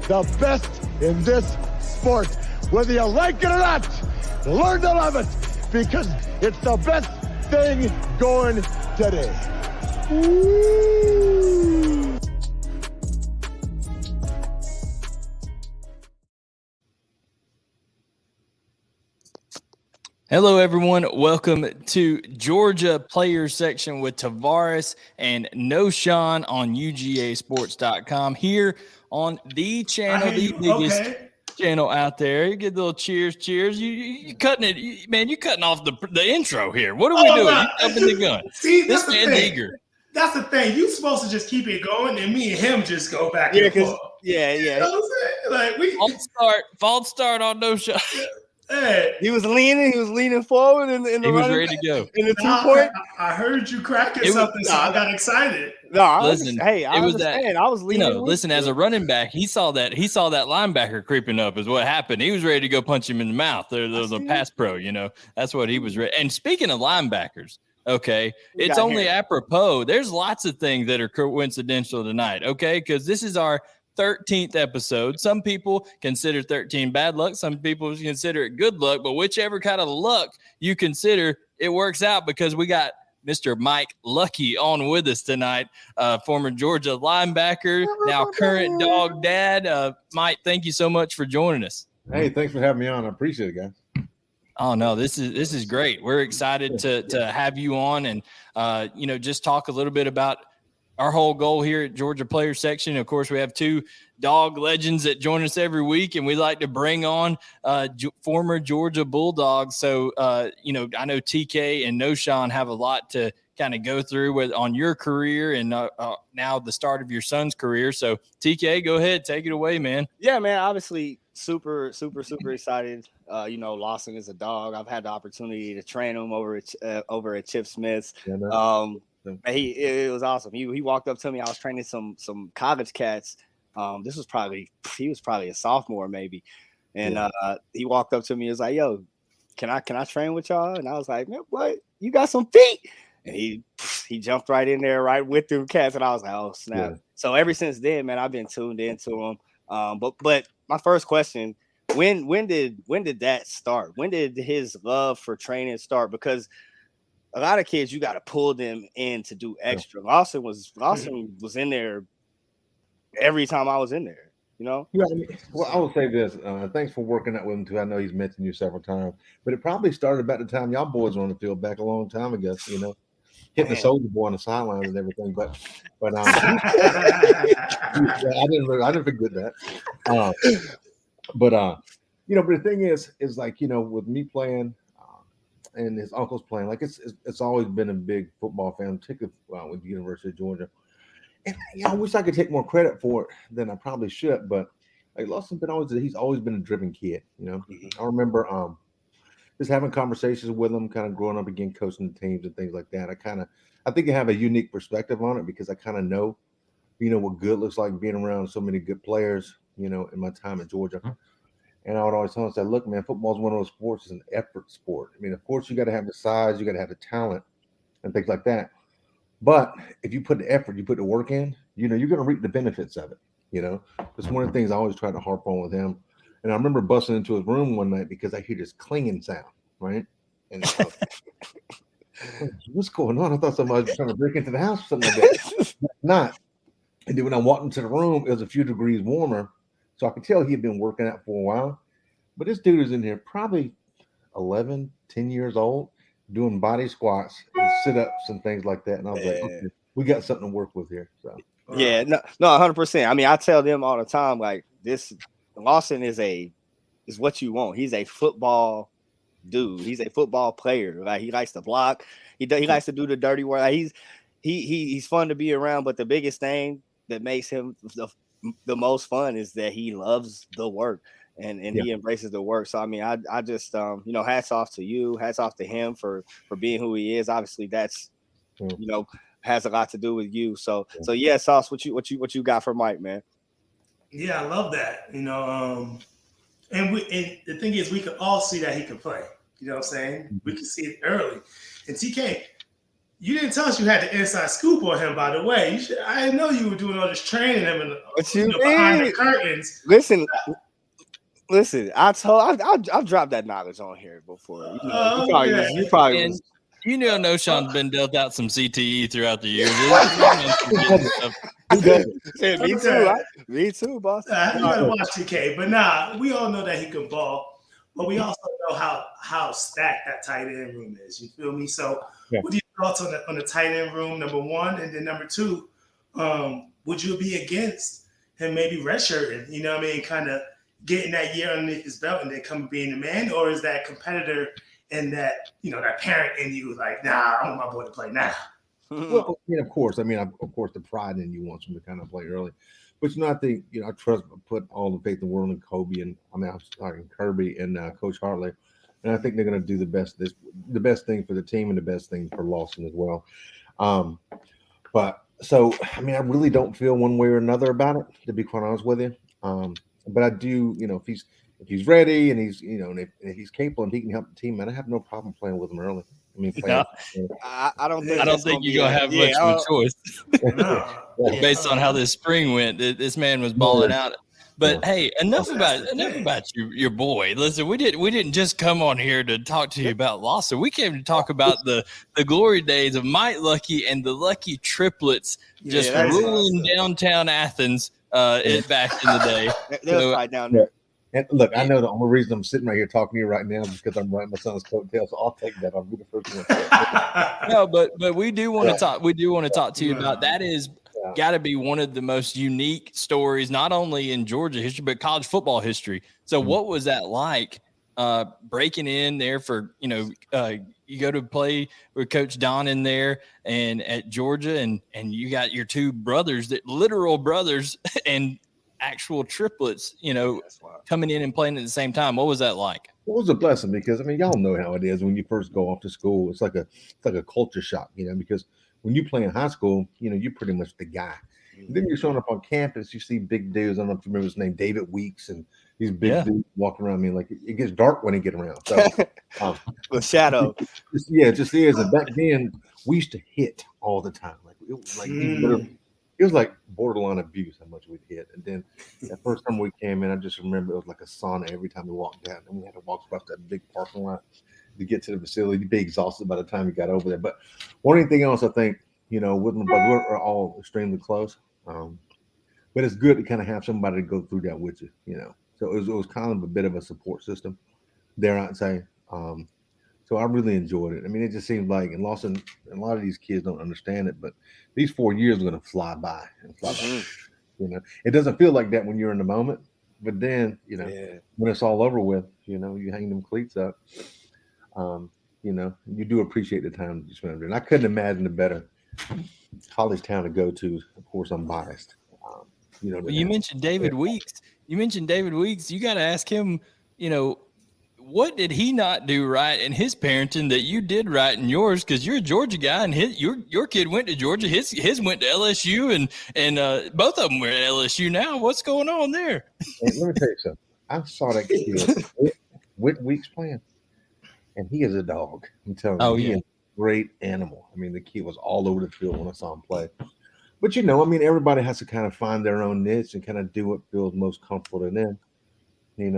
the best in this sport. Whether you like it or not, learn to love it because it's the best thing going today. Woo! Hello, everyone. Welcome to Georgia Players Section with Tavarres and Knowshon on UGASports.com here on the channel, the biggest channel out there. You get a little cheers. You cutting it, man. You cutting off the intro here. What are we doing? You jumping the gun. See, this that's man's the thing. eager. That's the thing. You supposed to just keep it going, and me and him just go back and forth. Yeah. You know what I'm saying? Like False start on Knowshon. Hey, he was leaning forward in the He was ready to go. in the 2-point. I heard you cracking something, so I got excited. No, I listen. understand. I was leaning. Listen, as a running back, he saw that linebacker creeping up is what happened. He was ready to go punch him in the mouth. There was a pass pro, that's what he was ready. And speaking of linebackers, okay, it's only apropos. There's lots of things that are coincidental tonight, okay, because this is our 13th episode. Some people consider 13 bad luck. Some people consider it good luck, but whichever kind of luck you consider, it works out because we got Mr. Mike Luckie on with us tonight, former Georgia linebacker, now current dog dad. Mike, thank you so much for joining us. Hey, thanks for having me on. I appreciate it, guys. Oh no, this is great. We're excited to have you on and just talk a little bit about our whole goal here at Georgia Players Section. Of course, we have two dog legends that join us every week, and we like to bring on former Georgia Bulldogs. So, I know TK and Knowshon have a lot to kind of go through on your career and now the start of your son's career. So, TK, go ahead. Take it away, man. Yeah, man. Obviously, super excited. Lawson is a dog. I've had the opportunity to train him over at Chip Smith's. Yeah, it was awesome. He walked up to me. I was training some college cats. He was probably a sophomore maybe, and he walked up to me and was like, "Yo, can I train with y'all?" And I was like, "Man, what? You got some feet?" And he jumped right in there, right with them cats, and I was like, "Oh snap!" Yeah. So ever since then, man, I've been tuned into him. But my first question: when did that start? When did his love for training start? Because a lot of kids, you got to pull them in to do extra. Yeah. Lawson was in there every time I was in there, Yeah, well, I will say this. Thanks for working out with him, too. I know he's mentioned you several times. But it probably started about the time y'all boys were on the field back a long time ago, hitting the soldier boy on the sidelines and everything. But I didn't forget that. But the thing is like, with me playing – and his uncle's playing. Like it's always been a big football fan, particularly with the University of Georgia. And I wish I could take more credit for it than I probably should. But like Lawson's he's always been a driven kid. Mm-hmm. I remember just having conversations with him, kind of growing up again, coaching the teams and things like that. I think I have a unique perspective on it because I kind of know, what good looks like being around so many good players. In my time at Georgia. Mm-hmm. And I would always tell him, look, man, football is one of those sports. It's an effort sport. I mean, of course, you got to have the size, you got to have the talent and things like that. But if you put the effort, you put the work in, you're going to reap the benefits of it, It's one of the things I always try to harp on with him. And I remember busting into his room one night because I hear this clinging sound, right? And what's going on? I thought somebody was trying to break into the house or something like that. Not. And then when I walked into the room, it was a few degrees warmer. So I could tell he had been working out for a while. But this dude is in here probably 11, 10 years old, doing body squats and sit-ups and things like that. And I was like, okay, we got something to work with here. So yeah, no, 100%. I mean, I tell them all the time, like Lawson is what you want. He's a football dude. He's a football player. Like he likes to block. He likes to do the dirty work. Like, he's fun to be around. But the biggest thing that makes him the most fun is that he loves the work and he embraces the work. So, I mean, I just, hats off to you, hats off to him for being who he is. Obviously that's, has a lot to do with you. So yeah, Sauce, what you got for Mike, man? Yeah, I love that. And the thing is, we could all see that he can play. You know what I'm saying? We can see it early. And TK, You didn't tell us you had the inside scoop on him, by the way. I didn't know you were doing all this training him behind the curtains. Listen. I've dropped that knowledge on here before. You probably was. You know, Knowshon's been dealt out some CTE throughout the years. Me too, boss. You gotta watch TK, but we all know that he can ball, but we also know how stacked that tight end room is. You feel me? So, what are your thoughts on the tight end room? Number one, and then number two, would you be against him maybe redshirting? You know what I mean? Kind of getting that year underneath his belt and then coming being the man, or is that competitor and that that parent in you like, nah, I want my boy to play now? Well, of course. Of course, the pride in you wants him to kind of play early, but I think I put all the faith in the world in Kobe and I'm talking Kirby and Coach Hartley, and I think they're going to do the best thing for the team and the best thing for Lawson as well. But so I really don't feel one way or another about it, to be quite honest with you. But I do, if he's ready and he's, and if he's capable and he can help the team, man, I have no problem playing with him early. I don't think you're gonna have much of a choice. Based on how this spring went, this man was balling out. But hey, enough about your boy. Listen, we didn't just come on here to talk to you about Lawson. We came to talk about the glory days of Mike Luckie and the Luckie triplets just ruling downtown Athens. Back in the day. They're right down there. And look, I know the only reason I'm sitting right here talking to you right now is because I'm riding my son's coattails. So I'll take that. I'll be the first one. No, but we do want to talk. We do want to talk to you about that. Is got to be one of the most unique stories, not only in Georgia history but college football history. So, what was that like? Breaking in there for you go to play with Coach Don in there and at Georgia, and you got your two brothers, that literal brothers and actual triplets, coming in and playing at the same time. What was that like? It was a blessing because y'all know how it is when you first go off to school. It's like a culture shock, because when you play in high school, you're pretty much the guy. And then you're showing up on campus, you see big dudes. I don't know if you remember his name, David Weeks, and these big dudes walking around. Like it gets dark when they get around. So the shadow. It just is. And back then we used to hit all the time. It was like borderline abuse how much we'd hit. And then that first time we came in, I just remember it was like a sauna every time we walked down. And we had to walk across that big parking lot to get to the facility. You'd be exhausted by the time we got over there. But one anything else, I think, with my brother, we're all extremely close. But it's good to kind of have somebody to go through that with you, So it was kind of a bit of a support system, dare I say. So I really enjoyed it. It just seemed like, and Lawson, and a lot of these kids don't understand it, but these 4 years are going to fly by. It doesn't feel like that when you're in the moment, but then, when it's all over with, you hang them cleats up. You do appreciate the time that you spend there. And I couldn't imagine a better college town to go to. Of course, I'm biased. You mentioned David Weeks. You got to ask him, what did he not do right in his parenting that you did right in yours? Because you're a Georgia guy, and your kid went to Georgia. His went to LSU, and both of them were at LSU now. What's going on there? Hey, let me tell you something. I saw that kid with Weeks playing, and he is a dog. I'm telling you, he is a great animal. The kid was all over the field when I saw him play. But everybody has to kind of find their own niche and kind of do what feels most comfortable to them.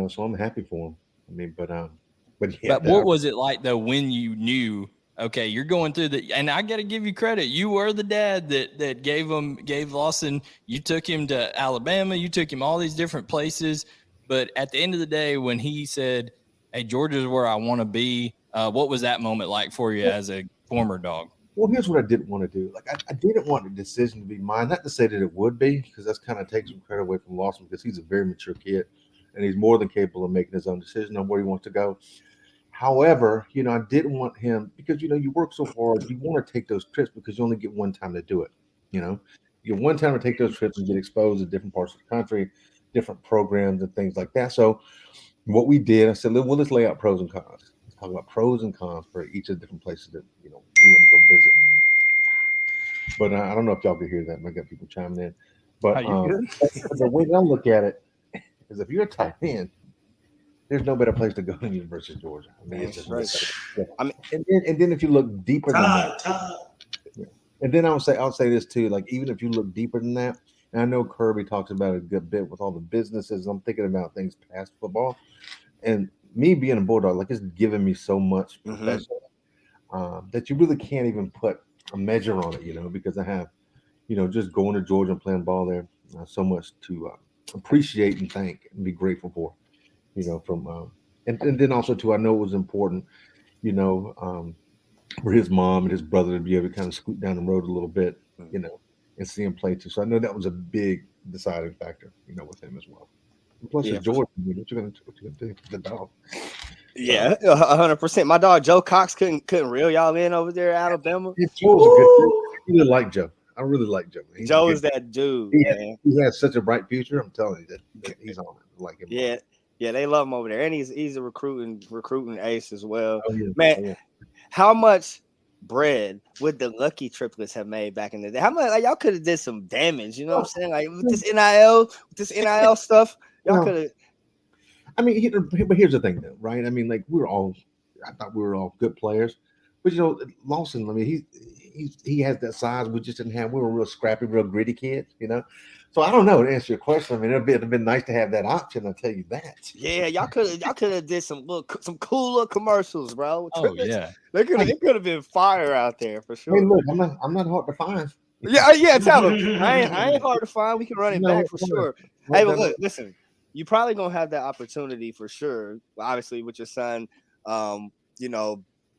So I'm happy for him. But what was it like though when you knew, okay, you're going through and I got to give you credit. You were the dad that gave Lawson, you took him to Alabama, you took him all these different places. But at the end of the day, when he said, hey, Georgia's where I want to be, what was that moment like for you as a former dog? Well, here's what I didn't want to do. I didn't want the decision to be mine. Not to say that it would be, because that's kind of takes some credit away from Lawson, because he's a very mature kid. And he's more than capable of making his own decision on where he wants to go. However, I didn't want him, because, you work so hard, you want to take those trips because you only get one time to do it. You get one time to take those trips and get exposed to different parts of the country, different programs and things like that. So what we did, I said, well, let's lay out pros and cons. Let's talk about pros and cons for each of the different places that, we want to go visit. But I don't know if y'all could hear that. I got people chiming in. But the way I look at it, because if you're a tight end, there's no better place to go than University of Georgia. It's just right. And then if you look deeper than that, And then I'll say this too. Like even if you look deeper than that, and I know Kirby talks about it a good bit with all the businesses. I'm thinking about things past football, and me being a Bulldog, like it's given me so much professionally that you really can't even put a measure on it, because I have, just going to Georgia and playing ball there, so much to appreciate and thank and be grateful for, from and then also too, I know it was important, for his mom and his brother to be able to kind of scoot down the road a little bit, and see him play too. So I know that was a big deciding factor, with him as well. And plus, it's Georgia. What you gonna do for the dog? Yeah, 100%. My dog Joe Cox couldn't reel y'all in over there, Alabama. Joe was a good dude. I really like Joe. Joe is that dude, man. He has such a bright future. I'm telling you that he's on it. Like him. Yeah, they love him over there, and he's a recruiting ace as well. Oh, yeah. Man, how much bread would the Lucky triplets have made back in the day? How much? Like, y'all could have did some damage. You know what I'm saying? Like with this NIL stuff, y'all could have. I mean, but here's the thing, though, right? I mean, like I thought we were all good players, but Lawson. I mean, he has that size we just didn't have. We were real scrappy, real gritty kids, So I don't know, to answer your question. I mean, it'd have been nice to have that option. I'll tell you that. Yeah, y'all could have did some cool little commercials, bro. Oh yeah, they could have been fire out there for sure. Hey, look, I'm not hard to find. Yeah, tell them I ain't hard to find. We can run it back for sure. Hey, but look, listen, you probably gonna have that opportunity for sure. Obviously, with your son,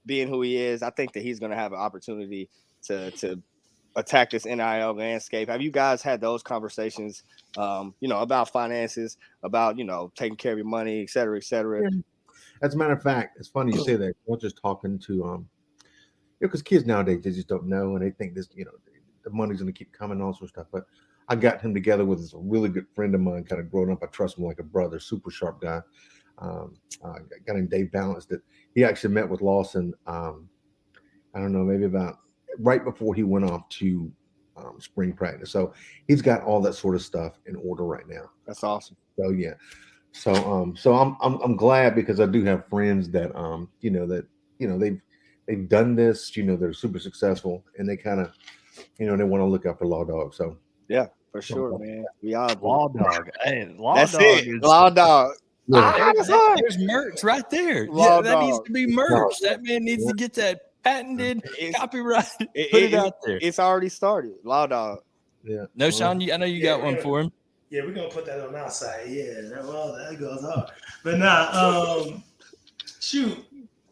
being who he is, I think that he's gonna have an opportunity to attack this NIL landscape. Have you guys had those conversations, about finances, about, taking care of your money, et cetera, et cetera? Yeah. As a matter of fact, it's funny you say that. I was just talking to, because kids nowadays, they just don't know. And they think this, the money's going to keep coming, all sorts of stuff. But I got him together with a really good friend of mine, kind of growing up. I trust him like a brother, super sharp guy. A guy named Dave Balance that he actually met with Lawson. I don't know, maybe about right before he went off to spring practice. So he's got all that sort of stuff in order right now. That's awesome. So yeah. So I'm glad because I do have friends that they've done this, they're super successful and they kind of they want to look out for Law Dog. So yeah, for sure, man. We are Law Dog. Hey, That's Dog it. Law Dog. Yeah. There's merch right there. Law that Dog. needs to be merch. That man needs to get that patented, copyrighted. Put it out there. It's already started. Law Dog. Yeah. Knowshon, I know you got one for him. Yeah, we're gonna put that on our side. Yeah, that goes hard. But nah,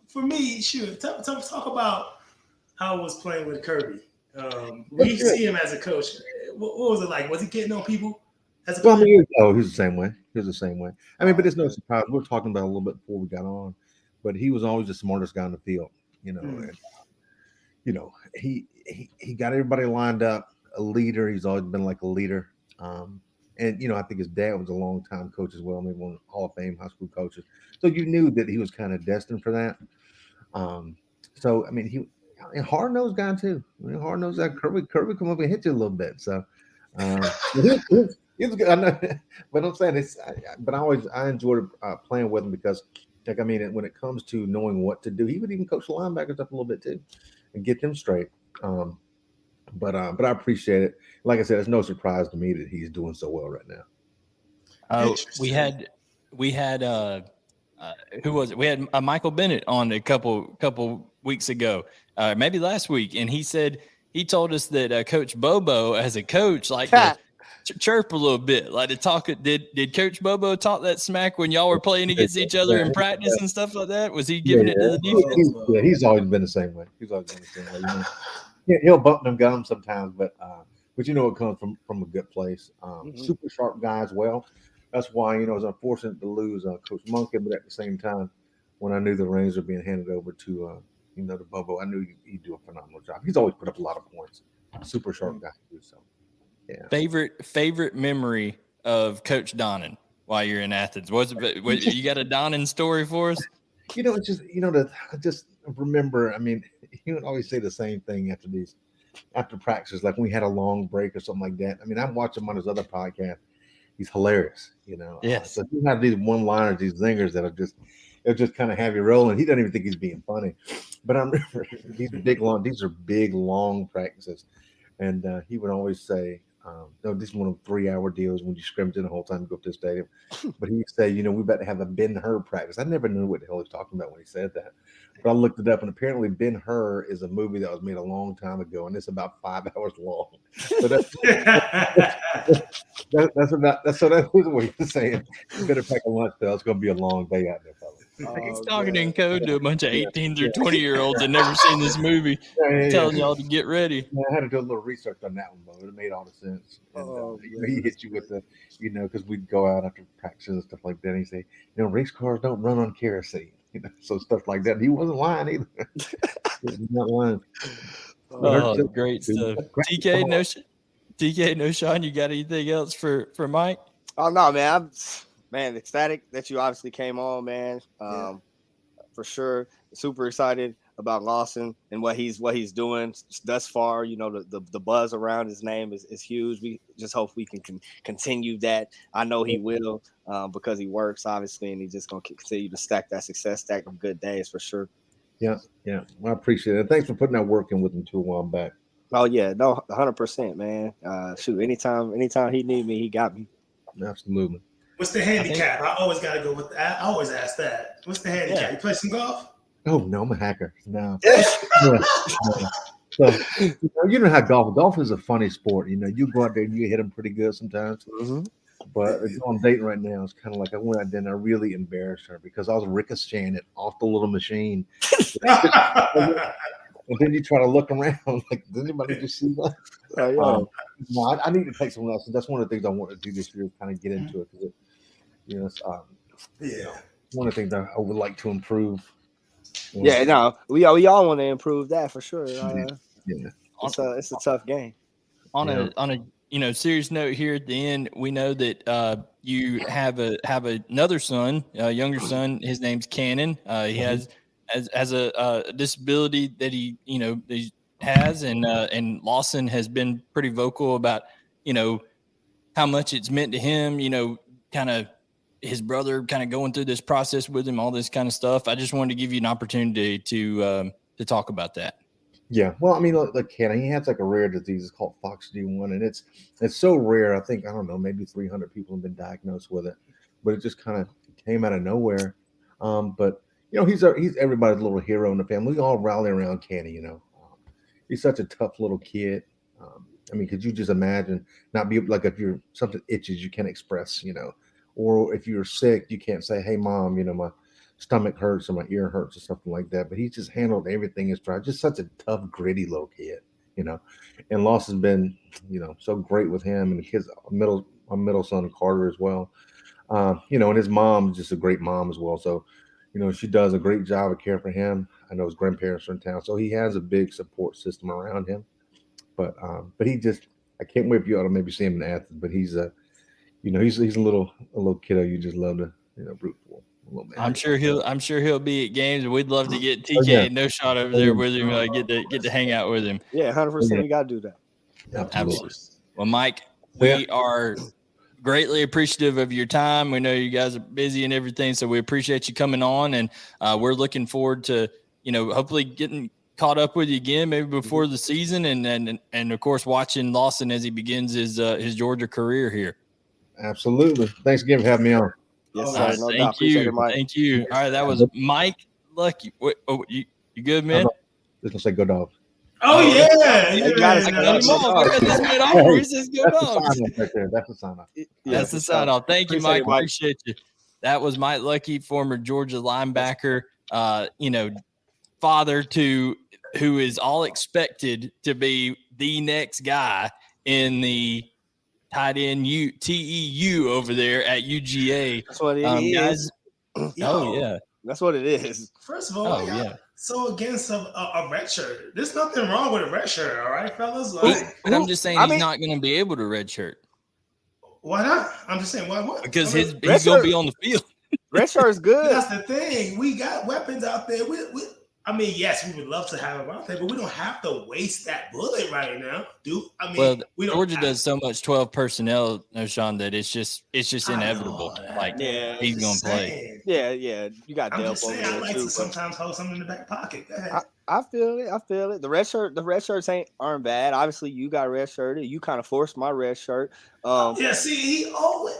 for me, talk about how it was playing with Kirby. We see him as a coach. What was it like? Was he getting on people as a coach? Well, I mean, he was the same way. I mean, but it's no surprise. We were talking about it a little bit before we got on, but he was always the smartest guy on the field. And, he got everybody lined up. A leader. He's always been like a leader. And I think his dad was a long-time coach as well, maybe one of the Hall of Fame high school coaches. So you knew that he was kind of destined for that. So I mean, he hard-nosed guy too. Hard-nosed guy. Kirby come up and hit you a little bit. So he was good. I know, but I'm saying it's. But I enjoyed playing with him because, when it comes to knowing what to do, he would even coach the linebackers up a little bit too, and get them straight. But I appreciate it. Like I said, it's no surprise to me that he's doing so well right now. We had who was it? We had Michael Bennett on a couple weeks ago, maybe last week, and he told us that Coach Bobo, as a coach, like to chirp a little bit, like to talk. Did Coach Bobo talk that smack when y'all were playing against each other in practice and stuff like that? Was he giving it to the defense? He's always been the same way. He'll bump them gums sometimes, but it comes from a good place. Super sharp guy as well. That's why it was unfortunate to lose Coach Monken, but at the same time, when I knew the reins were being handed over to to Bobo, I knew he'd do a phenomenal job. He's always put up a lot of points. Super sharp guy too. So yeah. Favorite memory of Coach Donnan while you're in Athens? You got a Donnan story for us? It's just I just remember. I mean, he would always say the same thing after practices, like when we had a long break or something like that. I mean, I'm watching him on his other podcast. He's hilarious, Yes. So you have these one-liners, these zingers that are just, it'll just kind of have you rolling. He doesn't even think he's being funny. But I remember these are big, long practices. And he would always say, no, this is one of 3-hour deals when you scrimmage in the whole time you go up to the stadium. But he would say, we about to have a Ben-Hur practice. I never knew what the hell he was talking about when he said that. But I looked it up, and apparently Ben-Hur is a movie that was made a long time ago, and it's about 5 hours long. So that's what he's saying. You better pack a lunch, though. It's going to be a long day out there, fellas. He's talking in code to a bunch of 18 through 20-year-olds that never seen this movie, telling y'all to get ready. Yeah, I had to do a little research on that one, but it made all the sense. And, he hit you with the, because we'd go out after practice and stuff like that, and he'd say, race cars don't run on kerosene. So stuff like that. And he wasn't lying either. He's not lying. Great stuff. TK, Knowshon, you got anything else for Mike? Oh no, man. I'm ecstatic that you obviously came on, man. For sure. Super excited about Lawson and what he's doing thus far. The buzz around his name is huge. We just hope we can continue that. I know he will because he works, obviously, and he's just going to continue to stack that success, stack of good days for sure. Yeah. Well, I appreciate it. Thanks for putting that work in with him too a while back. Oh, yeah. No, 100%, man. Shoot, anytime he need me, he got me. Absolutely. What's the handicap? I always got to go with that. I always ask that. What's the handicap? You play some golf? Oh, no, I'm a hacker. No. So, you know how golf is a funny sport. You go out there and you hit them pretty good sometimes. Mm-hmm. But on dating right now, it's kind of like I went out there and I really embarrassed her because I was ricocheting it off the little machine. And then you try to look around, like, does anybody just see that? No, I need to take some lessons. That's one of the things I want to do this year, kind of get into it. Because it's one of the things I would like to improve. Yeah, no, we all want to improve that for sure. It's a tough game. On a serious note here at the end, we know that you have another son, a younger son. His name's Cannon. He has a disability that he has, and Lawson has been pretty vocal about how much it's meant to him. Kind of his brother kind of going through this process with him, all this kind of stuff. I just wanted to give you an opportunity to talk about that. Yeah, well, I mean, look, Cannon, he has like a rare disease. It's called FOXD1, and it's so rare. I think, I don't know, maybe 300 people have been diagnosed with it, but it just kind of came out of nowhere. But he's everybody's little hero in the family. We all rally around Canny. He's such a tough little kid. I mean, could you just imagine not be like if you're something itches you can't express, or if you're sick you can't say, hey mom, my stomach hurts or my ear hurts or something like that. But he just handled everything in stride. Just such a tough, gritty little kid, And Lawson's been, so great with him and his middle son Carter as well. And his mom's just a great mom as well. So, she does a great job of care for him. I know his grandparents are in town, so he has a big support system around him. But he just, I can't wait for you all to maybe see him in Athens. But he's he's a little kiddo you just love to root for. I'm sure he'll be at games, and we'd love to get TK Knowshon over there with him. Get to hang out with him. Yeah, 100%. We gotta do that. Absolutely. Well, Mike, we are greatly appreciative of your time. We know you guys are busy and everything, so we appreciate you coming on, and we're looking forward to hopefully getting caught up with you again, maybe before the season, and of course watching Lawson as he begins his Georgia career here. Absolutely. Thanks again for having me on. Yes, sir. No Thank you. Thank you. All right, that was Mike Luckie. Wait, you good, man? Just gonna say go Dogs. Oh yeah, you got it. This man always says go Dogs. That's the sign off. That's the sign off. Thank you, Mike. Appreciate you. That was Mike Luckie, former Georgia linebacker. Father to who is all expected to be the next guy in the tight end TEU over there at UGA. That's what it is. Guys, yeah. That's what it is. First of all, so against a red shirt. There's nothing wrong with a red shirt, all right, fellas? But I'm just saying he's not going to be able to red shirt. Why not? I'm just saying, why? Because he's going to be on the field. Red shirt is good. That's the thing. We got weapons out there. I mean, yes, we would love to have him out there, but we don't have to waste that bullet right now, dude. I mean, Well, we don't. Georgia does so much 12 personnel, Knowshon, that it's just inevitable. Like Yeah, he's gonna play. Yeah. You got I'm Delp just over saying, I there like too. to sometimes hold something in the back pocket. Go ahead. I feel it. The red shirts aren't bad. Obviously, you got red shirted. You kind of forced my red shirt. Yeah, see, he always.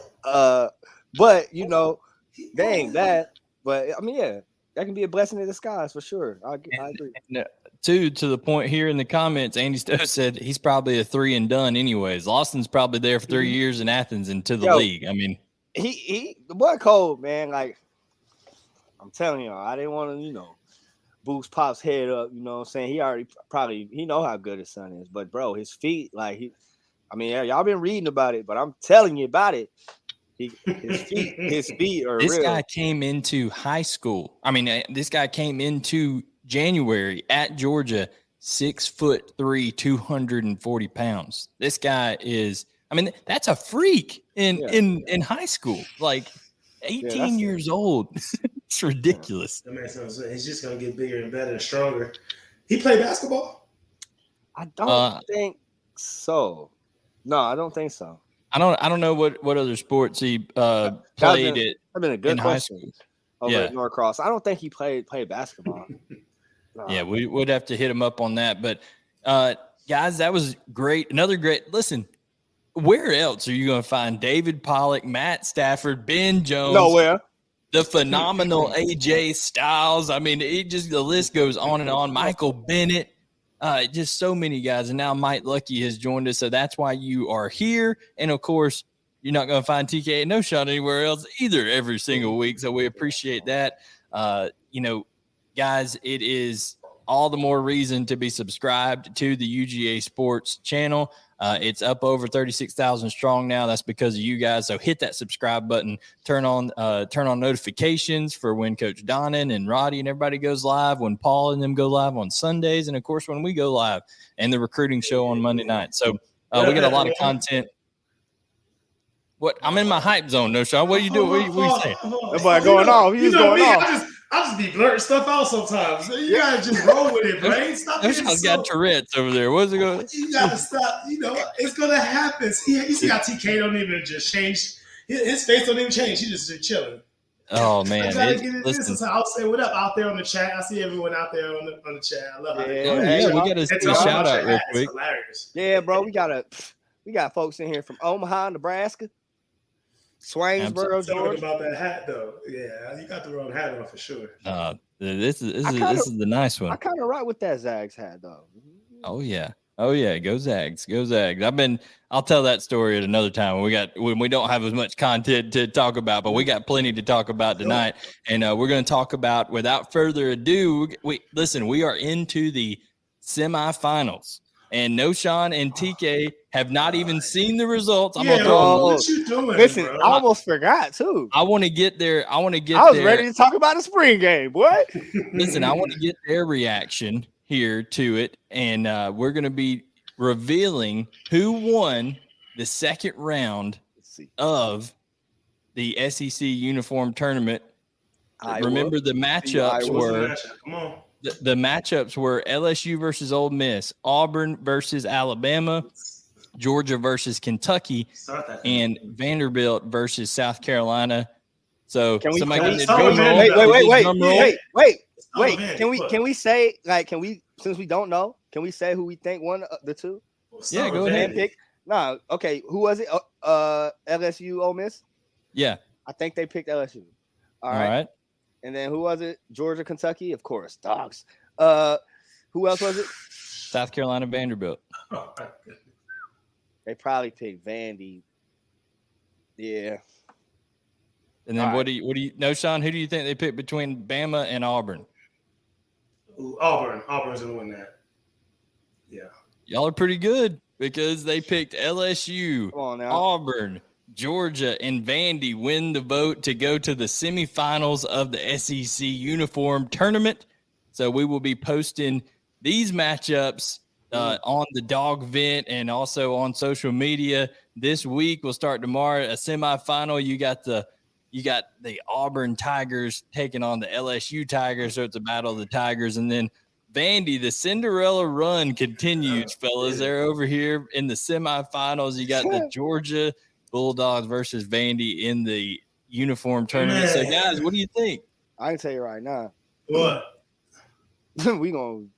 But you know, they ain't bad. But I mean, yeah, that can be a blessing in disguise for sure. I agree. To the point here in the comments, Andy Stowe said he's probably a 3 and done anyways. Lawson's probably there for 3 years in Athens and to the league. I mean, he the boy cold, man. Like I'm telling you, I didn't want to, boost Pop's head up. You know what I'm saying? He already he know how good his son is. But bro, his feet, like y'all been reading about it, but I'm telling you about it. His feet are this real. guy came into high school. I mean, this guy came into January at Georgia, 6'3", 240 pounds. This guy is, I mean, that's a freak in high school. Like 18 years old. It's ridiculous. That makes sense. He's just gonna get bigger and better and stronger. He played basketball? I don't think so. No, I don't think so. I don't know what other sports he played That's been a good in high question school. over at Norcross. I don't think he played basketball. No. Yeah, we would have to hit him up on that. But guys, that was great. Another great listen. Where else are you going to find David Pollock, Matt Stafford, Ben Jones? Nowhere. The phenomenal AJ Styles. I mean, the list goes on and on. Michael Bennett. Just so many guys. And now Mike Luckie has joined us. So that's why you are here. And of course, you're not going to find TK and Knowshon anywhere else either every single week. So we appreciate that. Guys, it is all the more reason to be subscribed to the UGA Sports channel. It's up over 36,000 strong now. That's because of you guys. So hit that subscribe button, turn on notifications for when Coach Donnan and Roddy and everybody goes live, when Paul and them go live on Sundays, and of course when we go live and the recruiting show on Monday night. So we got a lot of content. What? I'm in my hype zone, Knowshon. What are you doing? What are you saying? That boy going off. He's going off. I just be blurting stuff out sometimes. You gotta just roll with it, Brain. Stop being Knowshon's got Tourette's over there. What's it going? You gotta stop. It's gonna happen. You see how TK don't even just change. His face don't even change. He just chilling. Oh man! I gotta get it. Listen, so I'll say what up out there on the chat. I see everyone out there on the chat. I love it. We got to do a shout out real quick. Hilarious. Yeah, bro. We got folks in here from Omaha, Nebraska. Swainsboro, Georgia. About that hat though, yeah, you got the wrong hat on for sure. This is the nice one. I kind of rock with that Zags hat though. Oh yeah, go Zags, go Zags. I'll tell that story at another time when we don't have as much content to talk about, but we got plenty to talk about tonight, and we're going to talk about. Without further ado, we are into the semifinals. And Knowshon and TK have not even seen the results. What you doing? Listen, bro? I almost forgot too. I want to get there. I was ready to talk about the spring game, boy. Listen, I want to get their reaction here to it, and we're going to be revealing who won the second round of the SEC uniform tournament. Remember, the matchups were. Come on. The matchups were LSU versus Ole Miss, Auburn versus Alabama, Georgia versus Kentucky, and Vanderbilt versus South Carolina. So wait. Can we say, like, since we don't know, can we say who we think won the two? Yeah, go ahead. Pick. No, okay. Who was it? LSU, Ole Miss. Yeah, I think they picked LSU. All right. And then who was it? Georgia, Kentucky, of course. Dogs. Who else was it? South Carolina, Vanderbilt. They probably picked Vandy. Yeah. And then what do you know, Sean? Who do you think they picked between Bama and Auburn? Auburn. Auburn's gonna win that. Yeah. Y'all are pretty good because they picked LSU, Come on now. Auburn, Georgia, and Vandy win the vote to go to the semifinals of the SEC uniform tournament. So we will be posting these matchups on the Dog Vent and also on social media this week. We'll start tomorrow, a semifinal. You got the You got the Auburn Tigers taking on the LSU Tigers, so it's a battle of the Tigers. And then Vandy, the Cinderella run continues, fellas. They're over here in the semifinals. You got the Georgia Bulldogs versus Vandy in the uniform tournament. So, guys, what do you think? I can tell you right now. What? You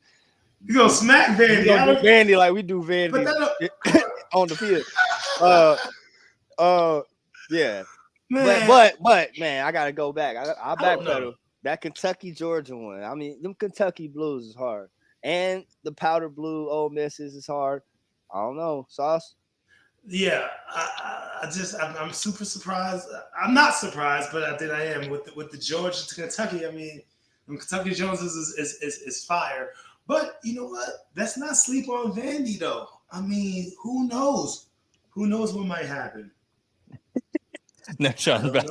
gonna smack Vandy? Vandy like we do Vandy on the field. Yeah. Man. But man, I gotta go back. I backpedal. That Kentucky Georgia one. I mean, them Kentucky Blues is hard, and the powder blue Ole Misses is hard. I don't know, Sauce. Yeah, I'm super surprised. I'm not surprised, but I am with the Georgia to Kentucky. I mean, Kentucky Jones is fire. But you know what? Let's not sleep on Vandy though. I mean, who knows? Who knows what might happen? Knowshon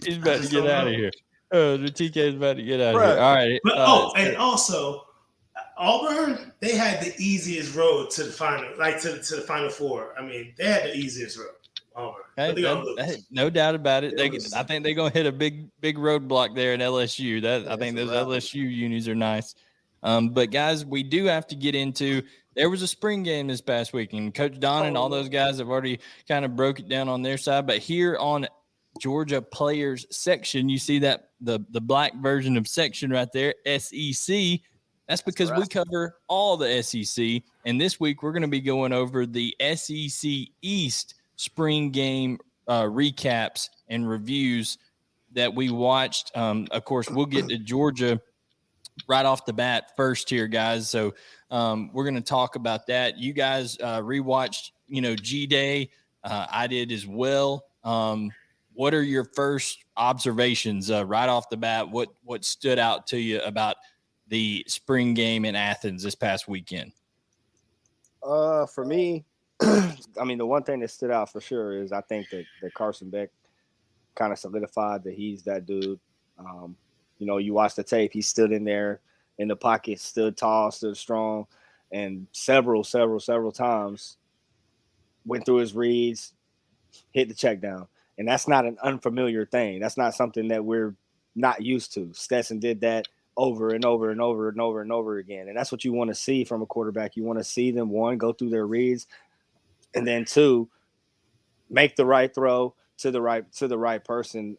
he's about to get out of here. Oh, the TK is about to get out of here. All right. But and also Auburn, they had the easiest road to the final, like to the Final Four. I mean, they had the easiest road. Auburn. No doubt about it. I think they're gonna hit a big roadblock there in LSU. I think those LSU unis are nice. But guys, we do have to get into. There was a spring game this past week, and Coach Don and all those guys have already kind of broke it down on their side. But here on Georgia Players section, you see that the black version of section right there, SEC. That's because we cover all the SEC. And this week we're going to be going over the SEC East spring game recaps and reviews that we watched. Of course, we'll get to Georgia right off the bat first here, guys. So we're going to talk about that. You guys rewatched, G-Day. I did as well. What are your first observations right off the bat? What stood out to you about the spring game in Athens this past weekend? For me, I mean, the one thing that stood out for sure is I think that Carson Beck kind of solidified that he's that dude. You watch the tape, he stood in there in the pocket, stood tall, stood strong, and several times went through his reads, hit the check down. And that's not an unfamiliar thing. That's not something that we're not used to. Stetson did that over and over and over and over and over again. And that's what you want to see from a quarterback. You want to see them, one, go through their reads, and then two, make the right throw to the right person,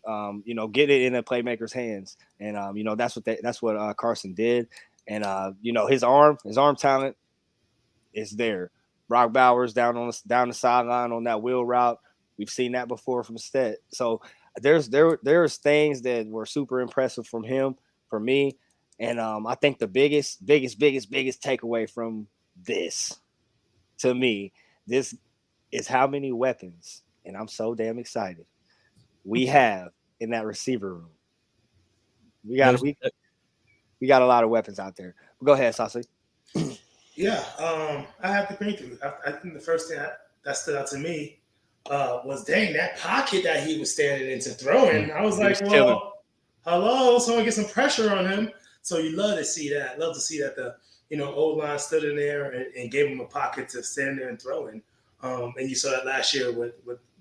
get it in a playmaker's hands. And, that's what Carson did. And, his arm talent is there. Brock Bowers down the sideline on that wheel route. We've seen that before from Stet. So there's things that were super impressive from him, for me. And I think the biggest takeaway from this, to me, this is how many weapons, and I'm so damn excited, we have in that receiver room. We got a lot of weapons out there. Go ahead, Saucy. Yeah, I have to agree with you. I think the first thing that stood out to me was, dang, that pocket that he was standing in to throw in. I was like, well, hello, someone get some pressure on him. So you love to see that. Love to see that the O-line stood in there and gave him a pocket to stand there and throw in. And you saw that last year with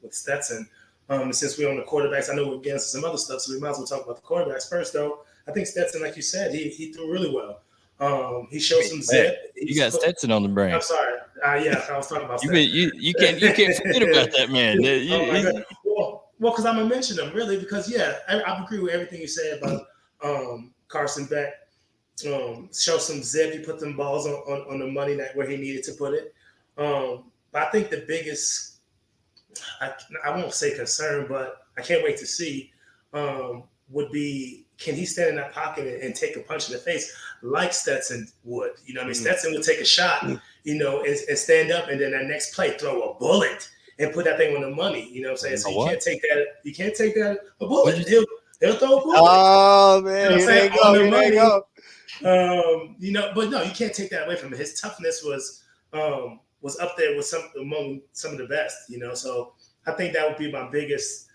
Stetson. Since we're on the quarterbacks, I know we're getting to some other stuff, so we might as well talk about the quarterbacks first, though. I think Stetson, like you said, he threw really well. He showed some zip. You got Stetson on the brain. I'm sorry. Yeah, I was talking about Stetson. You can't forget about that man. Well, because I'm gonna mention him really because I agree with everything you said about Carson Beck. Show some zip. He put them balls on the money where he needed to put it. But I think the biggest, I won't say concern, but I can't wait to see, would be, can he stand in that pocket and take a punch in the face like Stetson would? You know what I mean? Stetson would take a shot, and stand up, and then that next play, throw a bullet and put that thing on the money. You know what I'm saying? So you can't take that a bullet. He'll throw a bullet. Oh, man. Here they go. But no, you can't take that away from him. His toughness was up there with among some of the best, So I think that would be my biggest,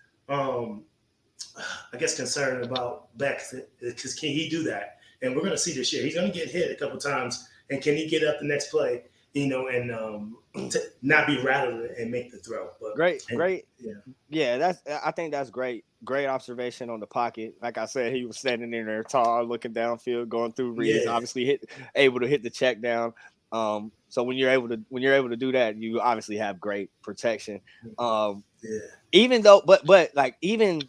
concern about Beck, because can he do that? And we're going to see this year. He's going to get hit a couple times, and can he get up the next play, and to not be rattled and make the throw. But Great. Yeah, I think that's great. Great observation on the pocket. Like I said, he was standing in there tall, looking downfield, going through reads. Yeah. Obviously, able to hit the check down. So when you're able to do that, you obviously have great protection. Even though, but like even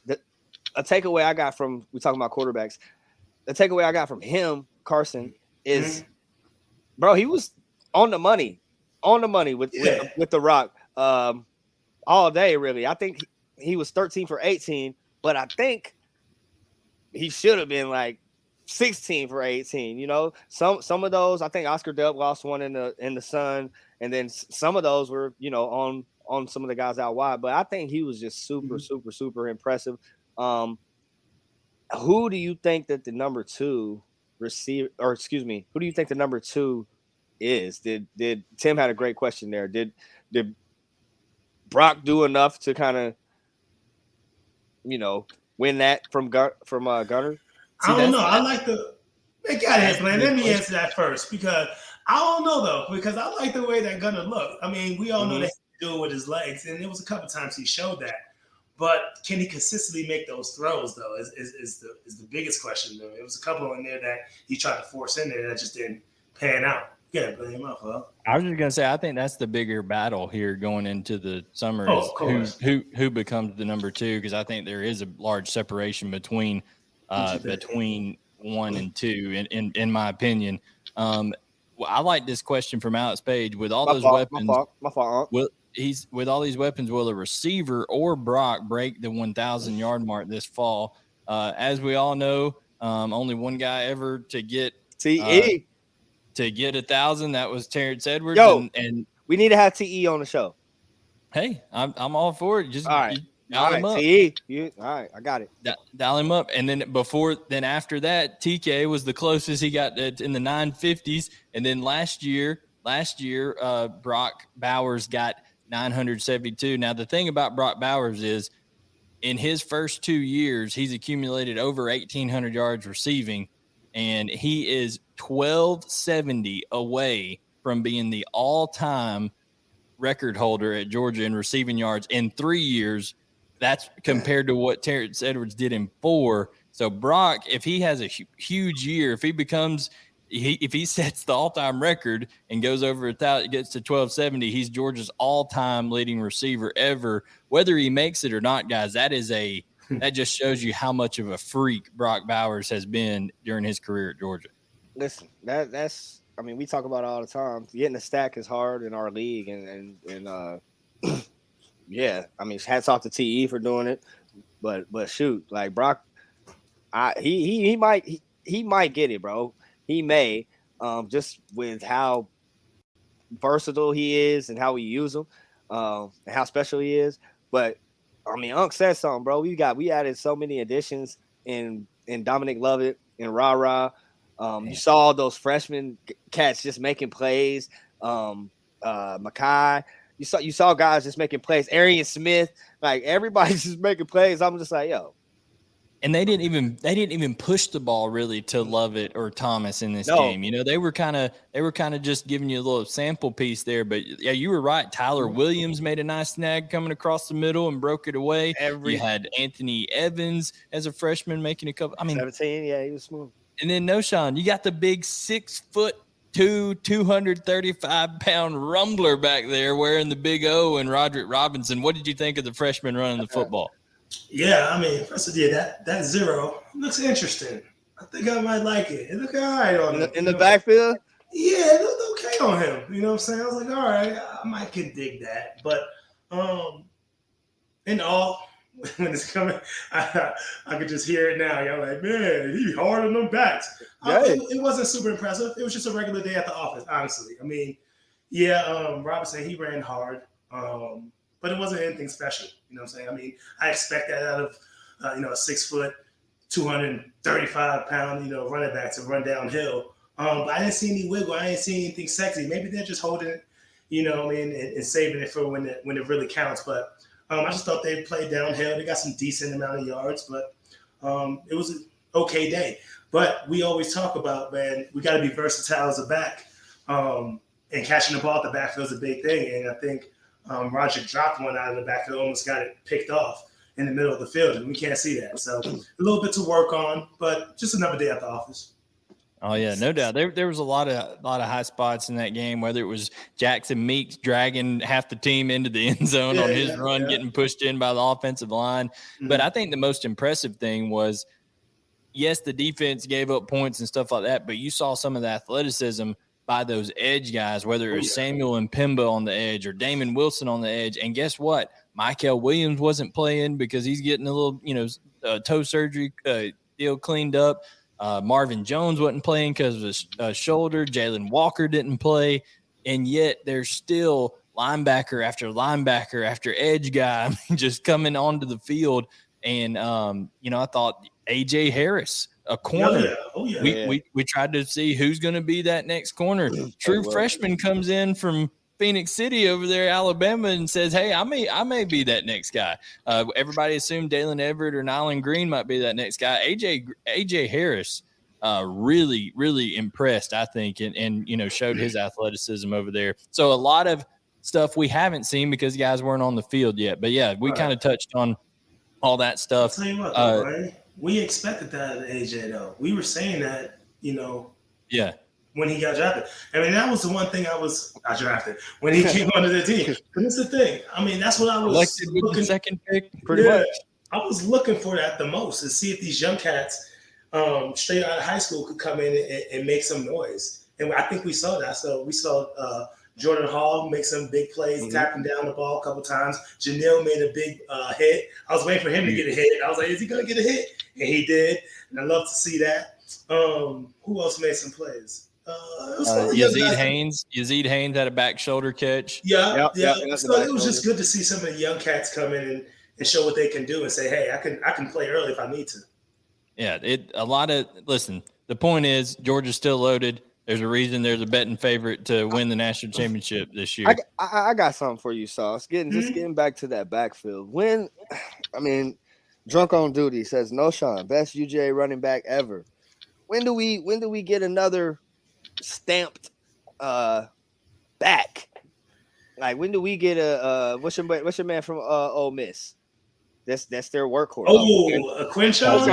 a takeaway I got from we talking about quarterbacks. The takeaway I got from him, Carson, is, bro, he was on the money with the rock all day. Really, I think he was 13 for 18, but I think he should have been like 16 for 18. You know, some of those, I think Oscar Delp lost one in the sun, and then some of those were, you know, on some of the guys out wide. But I think he was just super impressive. Who do you think that the number 2 receiver, or excuse me, who do you think the number 2 is? Did Tim had a great question there? Did Brock do enough to kind of, you know, win that from Gunner? I don't know. I like the. Hey, got it, man. Let me answer that first, because I don't know though, because I like the way that Gunner looked. I mean, we all know that he can do it with his legs, and there was a couple times he showed that. But can he consistently make those throws though? Is the biggest question though. There was a couple in there that he tried to force in there that just didn't pan out. Yeah, blame him up, huh? I was just gonna say, I think that's the bigger battle here going into the summer is who becomes the number 2, because I think there is a large separation between 1 and 2 in my opinion. Well, I like this question from Alex Page. With all those weapons, my fault. With all these weapons, will a receiver or Brock break the 1,000-yard mark this fall? As we all know, only one guy ever to get TE to get 1,000. That was Terrence Edwards. Yo, and we need to have TE on the show. Hey, I'm all for it. Just all right. Dial him up. TE. All right, I got it. Dial him up. And then after that, TK was the closest he got in the 950s. And then last year, Brock Bowers got 972. Now, the thing about Brock Bowers is in his first 2 years, he's accumulated over 1,800 yards receiving, and he is 1,270 away from being the all-time record holder at Georgia in receiving yards in 3 years. That's compared to what Terrence Edwards did in 4. So Brock, if he has a huge year, if he sets the all-time record and goes over 1,000, gets to 1,270, he's Georgia's all-time leading receiver ever. Whether he makes it or not, guys, that just shows you how much of a freak Brock Bowers has been during his career at Georgia. Listen, that's I mean, we talk about it all the time. Getting a stack is hard in our league, and yeah, I mean, hats off to TE for doing it, but shoot, like Brock, he might get it, bro. He may, just with how versatile he is and how we use him, and how special he is. But I mean, Unc said something, bro. We added so many additions in Dominic Lovett and Ra. You saw those freshman cats just making plays. Makai, you saw guys just making plays. Arian Smith, like everybody's just making plays. I'm just like, yo. And they didn't even push the ball really to Lovett or Thomas in this game. You know, they were kind of just giving you a little sample piece there. But yeah, you were right. Tyler Williams made a nice snag coming across the middle and broke it away. You had Anthony Evans as a freshman making a couple. I mean, 17. Yeah, he was smooth. And then Knowshon, you got the big 6'2", 235-pound rumbler back there wearing the big O and Roderick Robinson. What did you think of the freshman running the football? Yeah, I mean, first of all, that 0 looks interesting. I think I might like it. It looked all right on him. In the backfield? Yeah, it looked okay on him. You know what I'm saying? I was like, all right, I might can dig that. But in all, when it's coming, I could just hear it now. Y'all like, man, he hard on them backs. It wasn't super impressive. It was just a regular day at the office, honestly. I mean, yeah, Robinson, he ran hard. But it wasn't anything special. You know what I'm saying? I mean, I expect that out of, a 6 foot, 235 pound, running back to run downhill. But I didn't see any wiggle. I didn't see anything sexy. Maybe they're just holding it, and saving it for when it really counts. But I just thought they played downhill. They got some decent amount of yards, but it was an okay day. But we always talk about, man, we got to be versatile as a back. and catching the ball at the backfield is a big thing. And I think Roger dropped one out of the backfield, almost got it picked off in the middle of the field, and we can't see that. So a little bit to work on, but just another day at the office. Oh yeah, no doubt. There was a lot of high spots in that game. Whether it was Jackson Meeks dragging half the team into the end zone on his run, getting pushed in by the offensive line. Mm-hmm. But I think the most impressive thing was, yes, the defense gave up points and stuff like that, but you saw some of the athleticism by those edge guys, whether it was Samuel and Pimba on the edge or Damon Wilson on the edge. And guess what? Michael Williams wasn't playing because he's getting a little, toe surgery deal cleaned up. Marvin Jones wasn't playing because of his shoulder. Jalen Walker didn't play. And yet there's still linebacker after edge guy just coming onto the field. And, I thought A.J. Harris, a corner. We tried to see who's going to be that next corner. True freshman comes in from Phoenix City over there, Alabama, and says, "Hey, I may be that next guy." Everybody assumed Dalen Everett or Nyland Green might be that next guy. AJ Harris really, really impressed, I think, and showed his athleticism over there. So a lot of stuff we haven't seen because guys weren't on the field yet. But yeah, we kind of touched on all that stuff. I'll tell you what, though, right? We expected that of AJ, though. We were saying that, Yeah. When he got drafted. I mean, that was the one thing I drafted when he came onto the team. But it's the thing. I mean, that's what I was elected with the second pick, pretty much. I was looking for that the most, to see if these young cats straight out of high school could come in and make some noise. And I think we saw that. So we saw Jordan Hall make some big plays, tapping down the ball a couple times. Janelle made a big hit. I was waiting for him to get a hit. I was like, is he going to get a hit? And he did. And I love to see that. Who else made some plays? Yazid Haynes had a back shoulder catch. Yeah. So it was just good to see some of the young cats come in and show what they can do and say, hey, I can play early if I need to. Yeah, listen, the point is Georgia's still loaded. There's a reason there's a betting favorite to win the national championship this year. I got something for you, Sauce. Getting back to that backfield. Drunk on Duty says Knowshon, best UGA running back ever. When do we get another stamped back? Like, when do we get a what's your man from Ole Miss? That's their workhorse. Oh, Quinshon.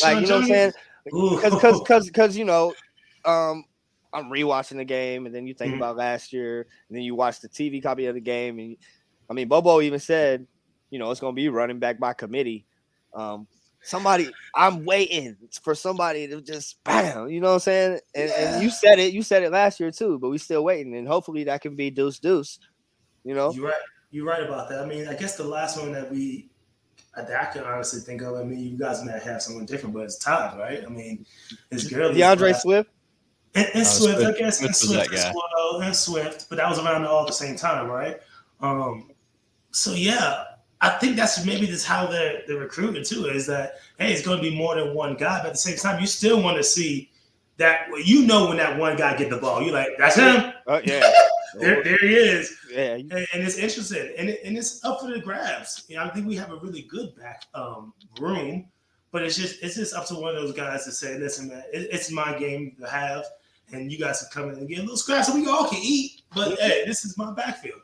Like, you know what I'm saying? Because I'm rewatching the game, and then you think about last year, and then you watch the TV copy of the game, and Bobo even said, it's going to be running back by committee. I'm waiting for somebody to just bam, you know what I'm saying? And you said it last year too, but we still waiting, and hopefully that can be deuce. You're right about that. I mean, I guess the last one that I can honestly think of, you guys might have someone different, but it's Todd, right? I mean, it's Gurley. DeAndre Swift. And Swift, I guess. Swift was that guy. And Swift, but that was around all at the same time, right? So yeah, I think that's maybe just how they're recruiting too, is that, hey, it's going to be more than one guy, but at the same time, you still want to see that, when that one guy get the ball, you're like, that's him. Yeah. there he is. Yeah. And it's interesting, and it's up for the grabs. I think we have a really good back room, but it's just up to one of those guys to say, listen, man, it's my game to have, and you guys can come in and get a little scratch so we all can eat. But hey, this is my backfield.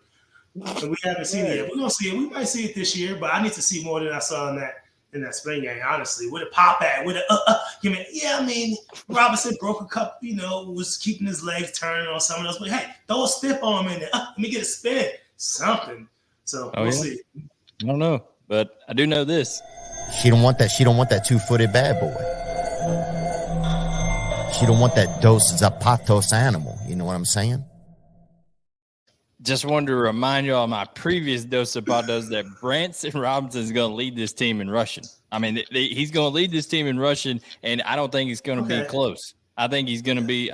And we haven't seen it yet. We're gonna see it. We might see it this year, but I need to see more than I saw in that spring game. Honestly, with a pop at, with a Robinson broke a couple. Was keeping his legs turning on someone else. But hey, throw a stiff arm in there. Let me get a spin, something. So we'll see. I don't know, but I do know this. She don't want that 2-footed bad boy. She don't want that Dos Zapatos animal. You know what I'm saying? Just wanted to remind you all my previous Dos Zapatos that Branson Robinson is going to lead this team in rushing. He's going to lead this team in rushing, and I don't think it's going to be close. I think he's going to be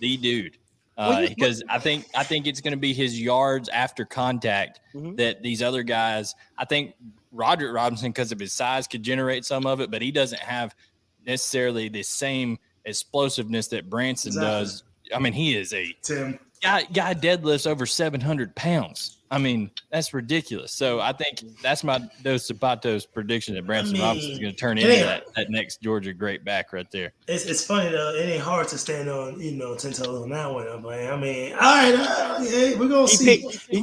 the dude. Because I think it's going to be his yards after contact that these other guys. I think Roderick Robinson, because of his size, could generate some of it, but he doesn't have necessarily the same explosiveness that Branson does. He is a Tim. Guy deadlifts over 700 pounds. I mean, that's ridiculous. So I think that's my Dos Zapatos prediction that Branson Robinson is going to turn into that next Georgia great back right there. It's funny though. It ain't hard to stand on 10 toes on that one. I mean, all right, we're gonna see. He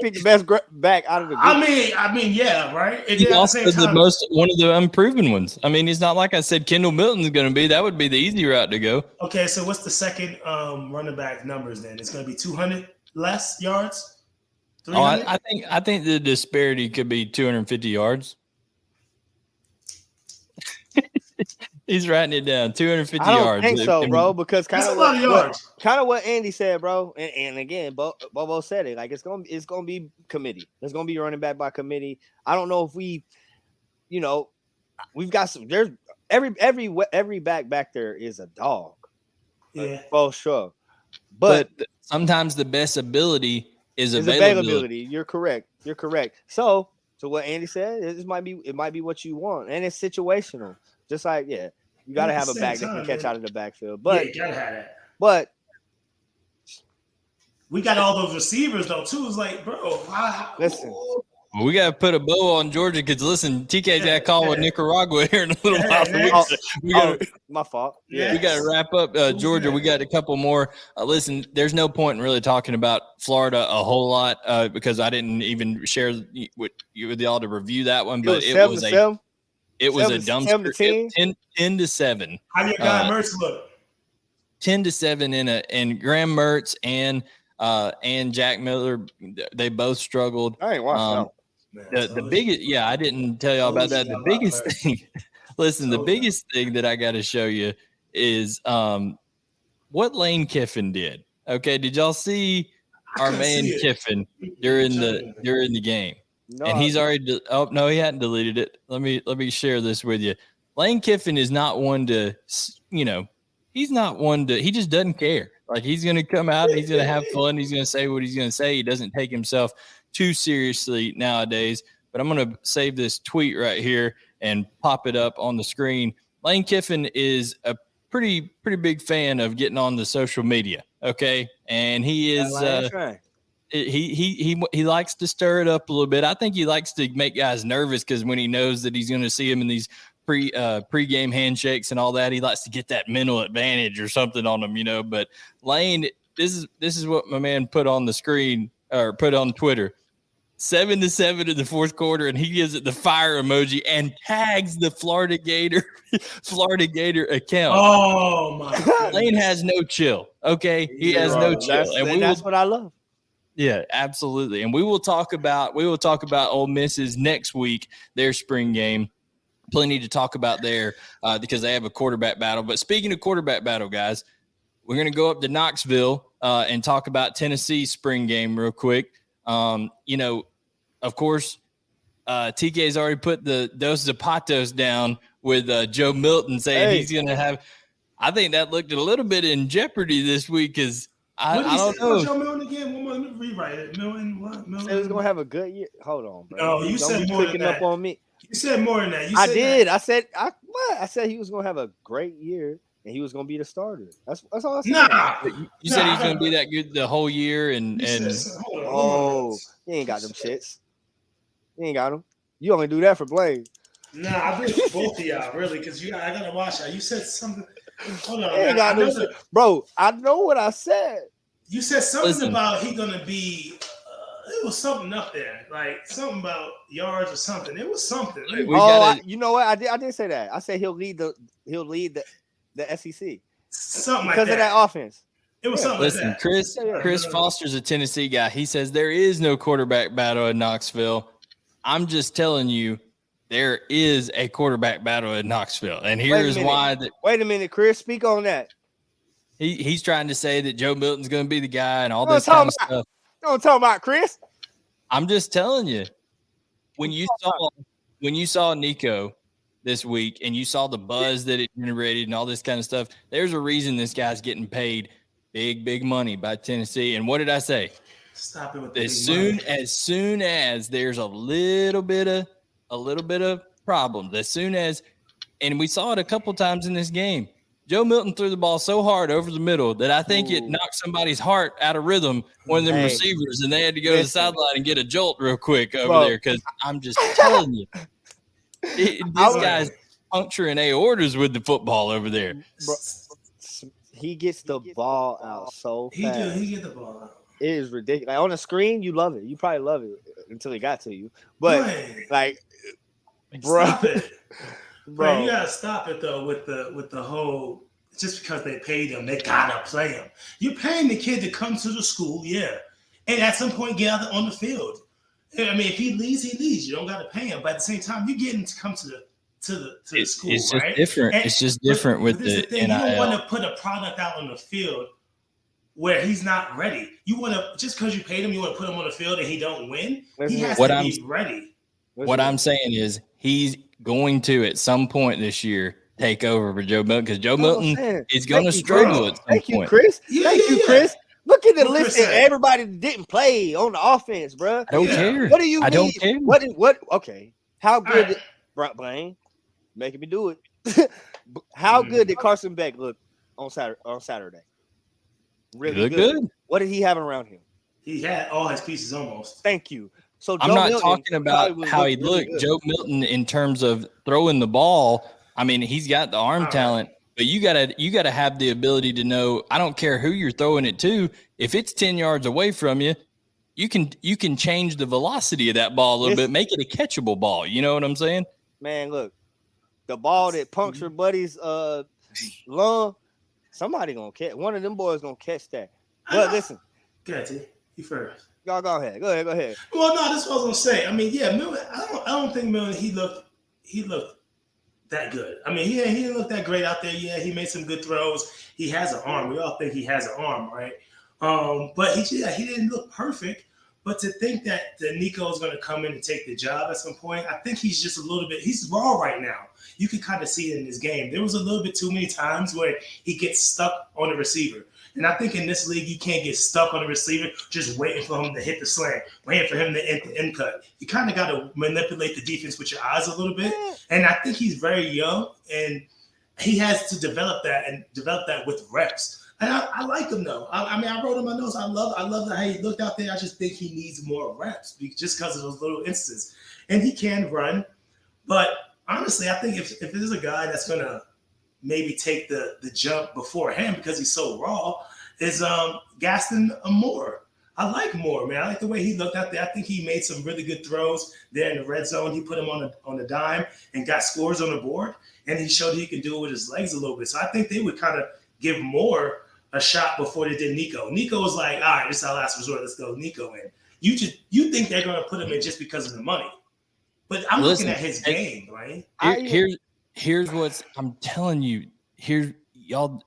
picked the best back out of the group. I mean, yeah, right. And he also one of the unproven ones. I mean, it's not like I said Kendall Milton's going to be. That would be the easy route to go. Okay, so what's the second running back numbers then? It's going to be 200 less yards. Oh, I think the disparity could be 250 yards. He's writing it down. 250 yards. I don't think so, bro. Because kind of what Andy said, bro. And again, Bobo said it. Like it's gonna be committee. It's gonna be running back by committee. I don't know if we've got some. There's every back there is a dog. Yeah, for sure. But sometimes the best ability is availability. You're correct. So what Andy said, it might be what you want, and it's situational. Just like you got to have a back that can catch out of the backfield. But you gotta have that. But we got all those receivers though too. It's like, bro, listen. We got to put a bow on Georgia because, listen, TK got a call with Nicaragua here in a little while. My fault. Yeah, we got to wrap up Georgia. We got a couple more. Listen, there's no point in really talking about Florida a whole lot because I didn't even share with y'all to review that one. But it was a dumpster. 10-7. How your guy Mertz look? 10-7 and Graham Mertz and Jack Miller, they both struggled. I ain't watched the biggest, I didn't tell y'all about that. The biggest thing, listen, the biggest thing that I got to show you is what Lane Kiffin did. Okay, did y'all see our man Kiffin during the game? No, and he's already. No, he hadn't deleted it. Let me share this with you. Lane Kiffin is not one to, he's not one to. He just doesn't care. Like he's going to come out, he's going to have fun, he's going to say what he's going to say. He doesn't take himself too seriously nowadays. But I'm going to save this tweet right here and pop it up on the screen. Lane Kiffin is a pretty big fan of getting on the social media, okay? And he is he likes to stir it up a little bit. I think he likes to make guys nervous because when he knows that he's going to see him in these pre-game handshakes and all that, he likes to get that mental advantage or something on them, But Lane, this is what my man put on the screen or put on Twitter. 7-7 in the fourth quarter, and he gives it the fire emoji and tags the Florida Gator account. Oh my God. Lane has no chill. Okay, he has no chill, and that's what I love. Yeah, absolutely. And we will talk about Ole Miss's next week, their spring game. Plenty to talk about there because they have a quarterback battle. But speaking of quarterback battle, guys, we're going to go up to Knoxville and talk about Tennessee's spring game real quick. Of course, TK's already put the Dos Zapatos down with Joe Milton saying he's going to have – I think that looked a little bit in jeopardy this week because I don't know. Joe Milton again? Let me rewrite it. Milton, what? Milton? He was going to have a good year. Hold on, bro. No, you said more than that. Up on me. You said more than that. I did. I said he was going to have a great year and he was going to be the starter. That's all I said. You said he's going to be that good the whole year and he ain't got them shits. You ain't got them. You only do that for Blaine. Nah, I believe both of y'all really because I gotta watch that. You said something. Hold on, ain't got no shit. Bro. I know what I said. You said something about he gonna be. It was something up there, like something about yards or something. It was something. You know what? I did say that. I said he'll lead the SEC. Something because of that offense. It was something. Listen, like that. Chris Foster's a Tennessee guy. He says there is no quarterback battle in Knoxville. I'm just telling you, there is a quarterback battle in Knoxville, and here's why. Wait a minute, Chris. Speak on that. He's trying to say that Joe Milton's going to be the guy and all this kind of stuff. Don't talk about Chris. I'm just telling you, when you saw Nico this week and you saw the buzz that it generated and all this kind of stuff, there's a reason this guy's getting paid big money by Tennessee. And what did I say? Stop it with as soon as there's a little bit of problems, as soon as, and we saw it a couple times in this game, Joe Milton threw the ball so hard over the middle that I think it knocked somebody's heart out of rhythm, one of them receivers, and they had to go to the sideline and get a jolt real quick over there because I'm just telling you, this guy's puncturing aortas with the football over there. Bro, he gets the ball out so fast. He get the ball out. It is ridiculous. Like on the screen, you love it. You probably love it until it got to you. But bro, stop it. Bro, you gotta stop it though with the whole just because they paid him, they gotta play him. You're paying the kid to come to the school, and at some point get out on the field. I mean, if he leaves, he leaves. You don't gotta pay him, but at the same time, you get him to come to the school. It's just right? different. It's just different with the NIL. You don't want to put a product out on the field where he's not ready. You want to just because you paid him, you want to put him on the field and he don't win. He has to be ready. What I'm saying is he's going to at some point this year take over for Joe Milton because Joe Milton is going to struggle at some point. Thank you, Chris. Thank you, Chris. Look at the list of everybody that didn't play on the offense, bro. I don't care. What do you mean? I don't care. What? Okay. How good did Blaine making me do it? How good did Carson Beck look on Saturday? Really good. What did he have around him? He had all his pieces almost. Thank you. So I'm not talking about how he looked. Joe Milton, in terms of throwing the ball, I mean, he's got the arm talent, but you gotta have the ability to know. I don't care who you're throwing it to. If it's 10 yards away from you, you can change the velocity of that ball a little bit, make it a catchable ball. You know what I'm saying? Man, look, the ball that punctured Buddy's lung. Somebody gonna catch. One of them boys gonna catch that. But listen, Go you first. Y'all go ahead. Go ahead. Well, no, that's what I was gonna say. I mean, Milton. I don't think Milton. He looked that good. I mean, he didn't look that great out there. Yeah, he made some good throws. He has an arm. We all think he has an arm, right? But he didn't look perfect. But to think that Nico is going to come in and take the job at some point, I think he's just he's raw right now. You can kind of see it in his game. There was a little bit too many times where he gets stuck on the receiver. And I think in this league, you can't get stuck on the receiver just waiting for him to hit the slant, waiting for him to hit the end cut. You kind of got to manipulate the defense with your eyes a little bit. And I think he's very young, and he has to develop that with reps. And I like him though. I mean, I wrote in my notes. I love how he looked out there. I just think he needs more reps just because of those little instances. And he can run, but honestly, I think if there's a guy that's gonna maybe take the jump before him because he's so raw, is Gaston Moore. I like Moore, man. I like the way he looked out there. I think he made some really good throws there in the red zone. He put him on a dime and got scores on the board, and he showed he could do it with his legs a little bit. So I think they would kind of give Moore a shot before they did Nico. Nico was like, all right, this is our last resort. Let's go Nico in. You think they're going to put him in just because of the money. But I'm looking at his game, right? Here's what I'm telling you.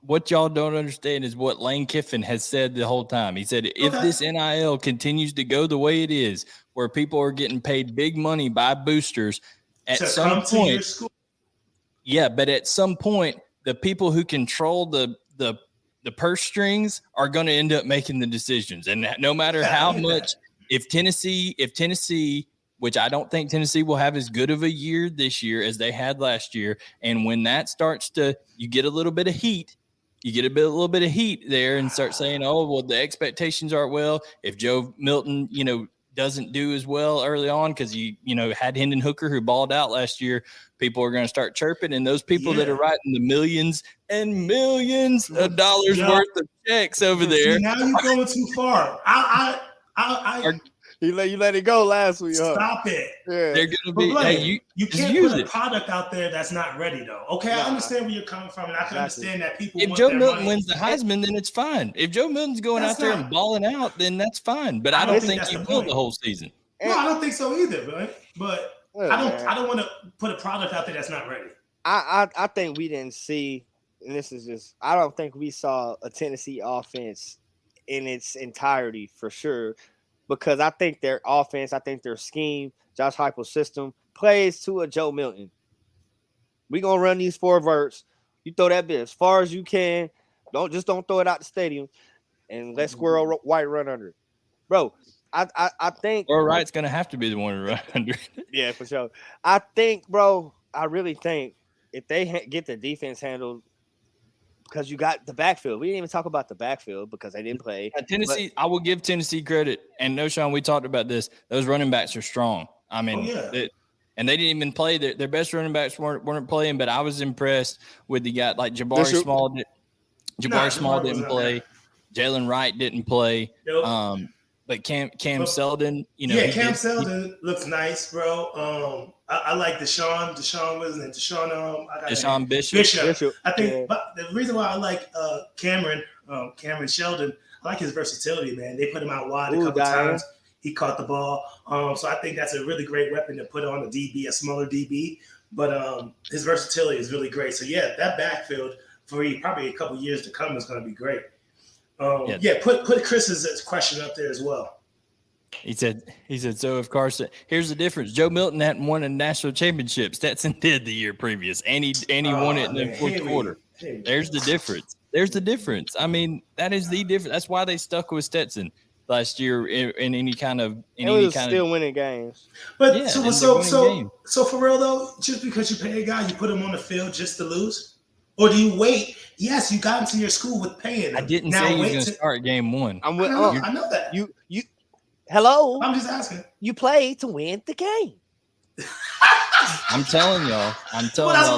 What y'all don't understand is what Lane Kiffin has said the whole time. He said, if this NIL continues to go the way it is, where people are getting paid big money by boosters, at some point, but at some point, the people who control the purse strings are going to end up making the decisions. And no matter how much, if Tennessee, which I don't think Tennessee will have as good of a year this year as they had last year. And when that starts you get a little bit of heat, little bit of heat there and start saying, oh, well, the expectations aren't well. If Joe Milton, doesn't do as well early on because had Hendon Hooker who balled out last year, people are going to start chirping. And those people that are writing the millions and millions of dollars worth of checks over there. Now you're going too far. You let it go last week. Stop it. Yeah. They're going to be. You can't put a product out there that's not ready, though. Okay, I understand where you're coming from, and I can understand that people. If Joe Milton wins the Heisman, then it's fine. If Joe Milton's going out there and balling out, then that's fine. But I don't think he will the whole season. No, I don't think so either, man. But I don't want to put a product out there that's not ready. I think we didn't see, and this is just, I don't think we saw a Tennessee offense in its entirety for sure. Because I think their offense, I think their scheme, Josh Heupel's system plays to a Joe Milton. We're going to run these 4 verts. You throw that bit as far as you can. Don't throw it out the stadium and let Squirrel White run under it. Bro, I think Squirrel White's going to have to be the one to run under it. Yeah, for sure. I think, bro, I really think if they get the defense handled because you got the backfield. We didn't even talk about the backfield because they didn't play. Tennessee, I will give Tennessee credit. And Knowshon, we talked about this. Those running backs are strong. I mean, and they didn't even play. Their best running backs weren't playing, but I was impressed with the guy like Jabari Small. Jabari Small didn't play. Jalen Wright didn't play. Nope. But Cam Selden, Cam Selden looks nice, bro. I like Deshaun Bishop. I think but the reason why I like Cameron Sheldon, I like his versatility, man. They put him out wide a couple times. He caught the ball. So I think that's a really great weapon to put on a DB, a smaller DB. But his versatility is really great. So yeah, that backfield for probably a couple years to come is going to be great. Put Chris's question up there as well. He said, so if Carson, here's the difference. Joe Milton hadn't won a national championship. Stetson did the year previous, and he won it in the fourth quarter. There's the difference. I mean, that is the difference. That's why they stuck with Stetson last year in any kind of still winning games. But so for real though, just because you pay a guy, you put him on the field just to lose? Or do you wait? Yes, you got into your school with paying him. I didn't say he was going to start game one. I know that. Hello? I'm just asking. You play to win the game. I'm telling y'all,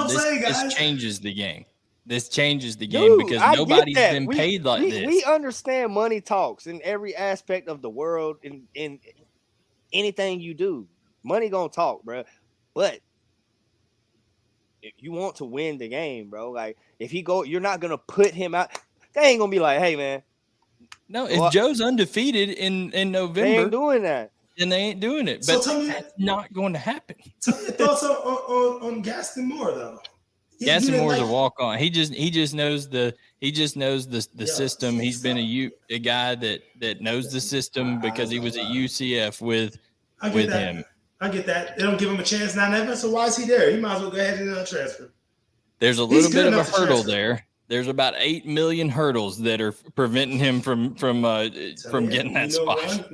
this changes the game. This changes the game because nobody's been paid like this. We understand money talks in every aspect of the world, in anything you do. Money gonna talk, bro. But if you want to win the game, bro, like if you're not gonna put him out. They ain't gonna be like, hey, man. No, if Joe's undefeated in November, they ain't doing that. Then they ain't doing it. But that's not going to happen. Tell me your thoughts on Gaston Moore, though. Gaston Moore's a walk on. He just knows the system. He's been a guy that knows the system because he was at UCF with him. I get that. They don't give him a chance now, never. So why is he there? He might as well go ahead and transfer. There's a little bit of a hurdle there. There's about 8 million hurdles that are preventing him from getting that spot.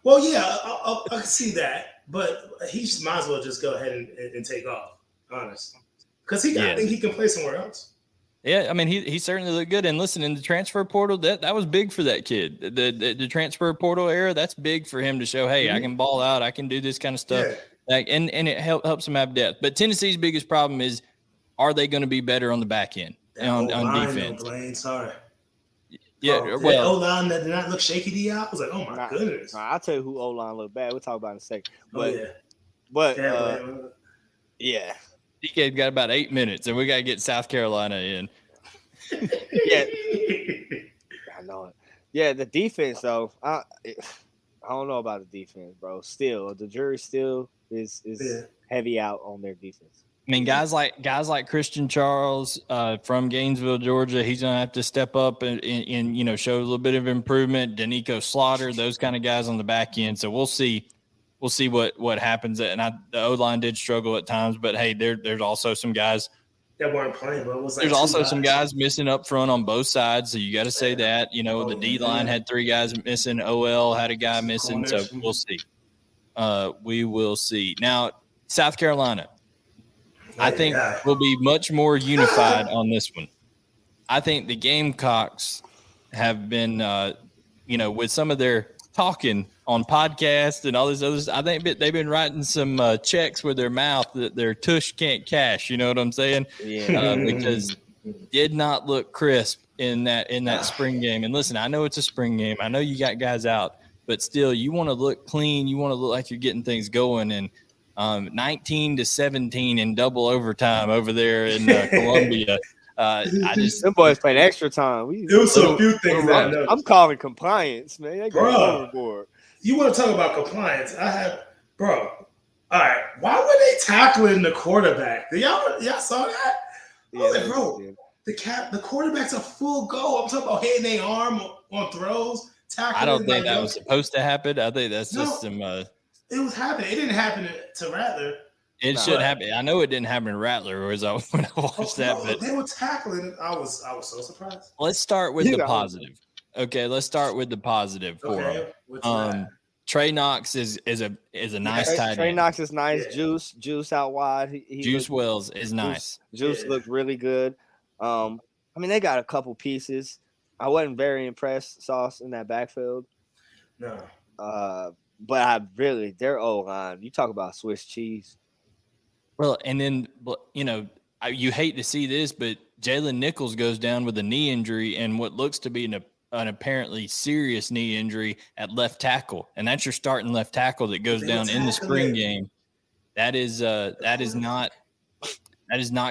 Well, yeah, I can see that, but he might as well just go ahead and take off, honestly, because I think he can play somewhere else. Yeah, I mean, he certainly looked good. And listen, in the transfer portal, that was big for that kid. The transfer portal era, that's big for him to show, hey, I can ball out, I can do this kind of stuff, and it helps him have depth. But Tennessee's biggest problem is, are they going to be better on the back end on defense? Sorry. Yeah, well, O-line that did not look shaky. I was like, oh my goodness. I'll tell you who O-line looked bad. We'll talk about it in a second. DK got about 8 minutes, and we got to get South Carolina in. Yeah, I know it. Yeah, the defense though. I don't know about the defense, bro. Still, the jury still is heavy out on their defense. I mean, guys like Christian Charles from Gainesville, Georgia, he's gonna have to step up and show a little bit of improvement. Danico Slaughter, those kind of guys on the back end. So we'll see what happens. And the O-line did struggle at times, but hey, there's also some guys that weren't playing. But it was there's also some guys missing up front on both sides. So you got to say that. The D line had 3 guys missing. OL had a guy missing. So we'll see. We will see. Now, South Carolina. I think we'll be much more unified on this one. I think the Gamecocks have been, with some of their talking on podcasts and all this others. I think they've been writing some checks with their mouth that their tush can't cash. You know what I'm saying? Yeah. Because did not look crisp in that spring game. And listen, I know it's a spring game. I know you got guys out, but still, you want to look clean. You want to look like you're getting things going. And 19-17 in double overtime over there in Columbia. Them boys played extra time. There was a few things that I noticed. I'm calling compliance, man. They got overboard. You want to talk about compliance? All right. Why were they tackling the quarterback? Y'all saw that? I was like, bro, the quarterback's a full go. I'm talking about hitting their arm on throws, tackling. I don't think that was supposed to happen. I think that's just some. It was happening. It didn't happen to Rattler. It should happen. I know it didn't happen to Rattler, when I watched that. But they were tackling. I was so surprised. Let's start with the positive. Okay, let's start with the positive for him. Trey Knox is a nice tight end. Trey Knox is nice. Juice out wide. Juice Wells is nice. Juice looked really good. I mean, they got a couple pieces. I wasn't very impressed, Sauce, in that backfield. No. But their O-line, you talk about Swiss cheese. Well, and then, you hate to see this, but Jalen Nichols goes down with a knee injury and what looks to be an apparently serious knee injury at left tackle. And that's your starting left tackle that goes down in the spring game. That is not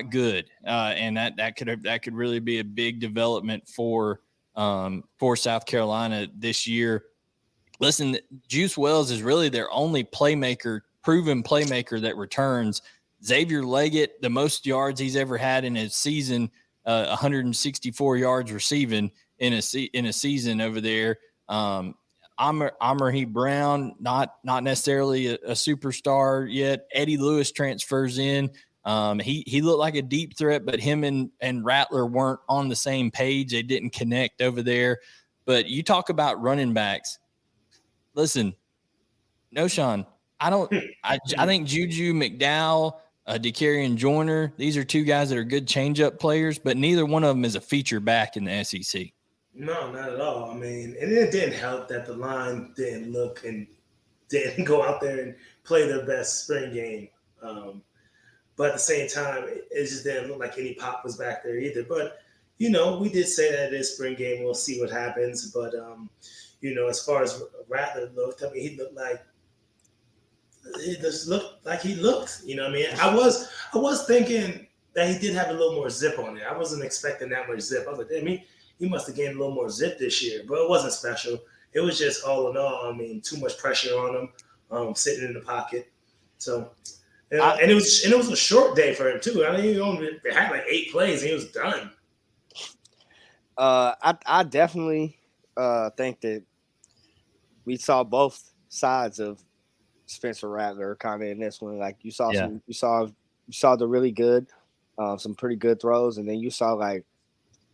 good. And that could really be a big development for South Carolina this year. Listen, Juice Wells is really their only proven playmaker that returns. Xavier Leggett, the most yards he's ever had in his season, 164 yards receiving in a season over there. Amari Brown, not necessarily a superstar yet. Eddie Lewis transfers in. He looked like a deep threat, but him and Rattler weren't on the same page. They didn't connect over there. But you talk about running backs. Listen, Knowshon, I think Juju McDowell, DeCarrion Joyner, these are two guys that are good change-up players, but neither one of them is a feature back in the SEC. No, not at all. I mean, and it didn't help that the line didn't look and didn't go out there and play their best spring game. But at the same time, it just didn't look like any pop was back there either. But, we did say that this spring game, we'll see what happens. But, as far as Rattler looked, I mean, he just looked like he looked. I was thinking that he did have a little more zip on it. I wasn't expecting that much zip. I was like, he must have gained a little more zip this year, but it wasn't special. It was just all in all, too much pressure on him, sitting in the pocket. So, and it was a short day for him too. I mean, he only had like 8 plays and he was done. I definitely think that we saw both sides of Spencer Rattler kind of in this one. Like you saw you saw the really good, some pretty good throws, and then you saw like,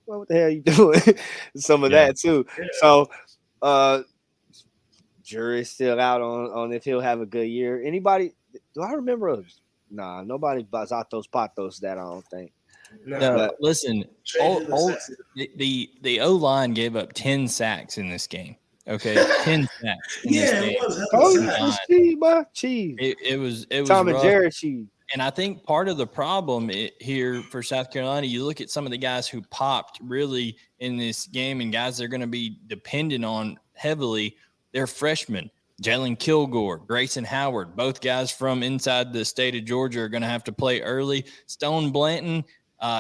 what the hell are you doing? Some of that too. Yeah. So jury's still out on if he'll have a good year. Anybody? Do I remember? Nah, nobody Bazatos Patos that I don't think. No, listen, the O-line gave up 10 sacks in this game. Okay, 10 sacks in this game. It was Tom and rough. Jerry cheese. And I think part of the problem here for South Carolina, you look at some of the guys who popped really in this game and guys they're going to be dependent on heavily, they're freshmen. Jalen Kilgore, Grayson Howard, both guys from inside the state of Georgia are going to have to play early. Stone Blanton,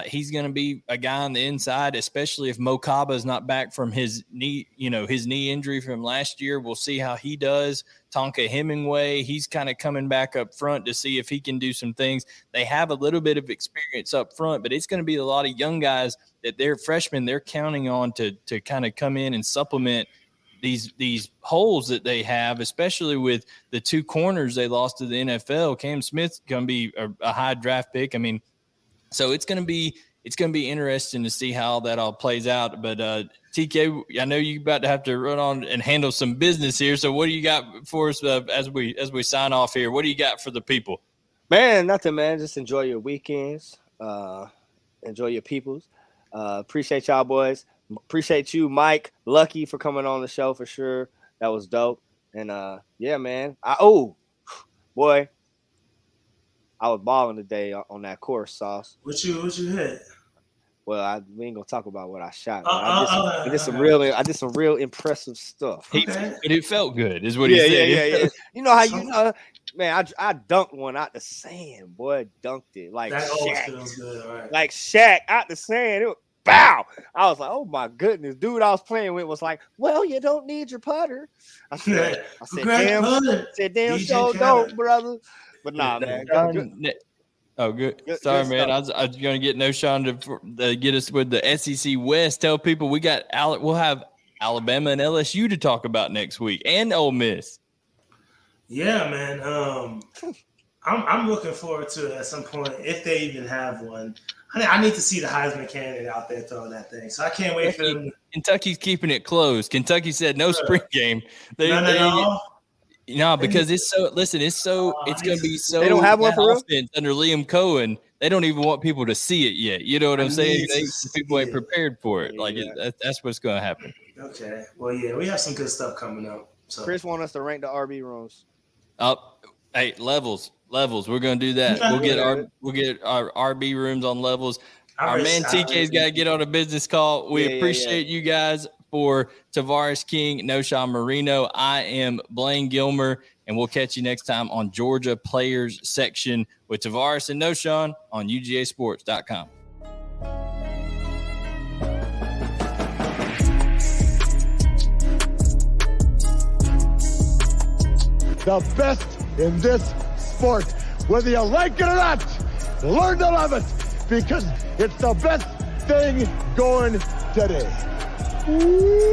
he's going to be a guy on the inside, especially if Mo Kaba is not back from his knee injury from last year. We'll see how he does. Tonka Hemingway, he's kind of coming back up front to see if he can do some things. They have a little bit of experience up front, but it's going to be a lot of young guys that they're freshmen. They're counting on to kind of come in and supplement these holes that they have, especially with the 2 corners they lost to the NFL. Cam Smith's going to be a high draft pick. I mean, so it's going to be interesting to see how that all plays out. But TK, I know you're about to have to run on and handle some business here. So what do you got for us as we sign off here? What do you got for the people? Man, nothing, man. Just enjoy your weekends. Enjoy your peoples. Appreciate y'all, boys. Appreciate you, Mike Luckie, for coming on the show for sure. That was dope. And yeah, man. Boy, I was balling today on that course, Sauce. What you hit? Well, we ain't gonna talk about what I shot. I did some real impressive stuff. But it felt good, is what he said. Yeah. You know how man, I dunked one out the sand, boy. Dunked it like that always Shaq. Feels good, all right. Like Shaq out the sand. It was bow. I was like, oh my goodness. Dude I was playing with was like, well, you don't need your putter. I said, damn, so don't, brother. But nah, man. Oh, good. Sorry, man. I was going to get Knowshon to get us with the SEC West. Tell people we'll have Alabama and LSU to talk about next week, and Ole Miss. Yeah, man. I'm looking forward to it at some point if they even have one. I need to see the Heisman candidate out there throwing that thing. So I can't wait for them. Kentucky's keeping it closed. Kentucky said no spring game. No. No, because it's going to be so. They don't have one for real? Under Liam Cohen. They don't even want people to see it yet. You know what I'm saying? People ain't prepared for it. That's what's going to happen. Okay. Well, yeah, we have some good stuff coming up. So. Chris wants us to rank the RB rooms. Hey, levels. We're going to do that. We'll get our RB rooms on levels. Our man TK's got to get on a business call. We appreciate you guys. For Tavarres King, Knowshon Moreno, I am Blaine Gilmer, and we'll catch you next time on Georgia Players Section with Tavarres and Knowshon on UGASports.com. The best in this sport, whether you like it or not, learn to love it because it's the best thing going today. Woo!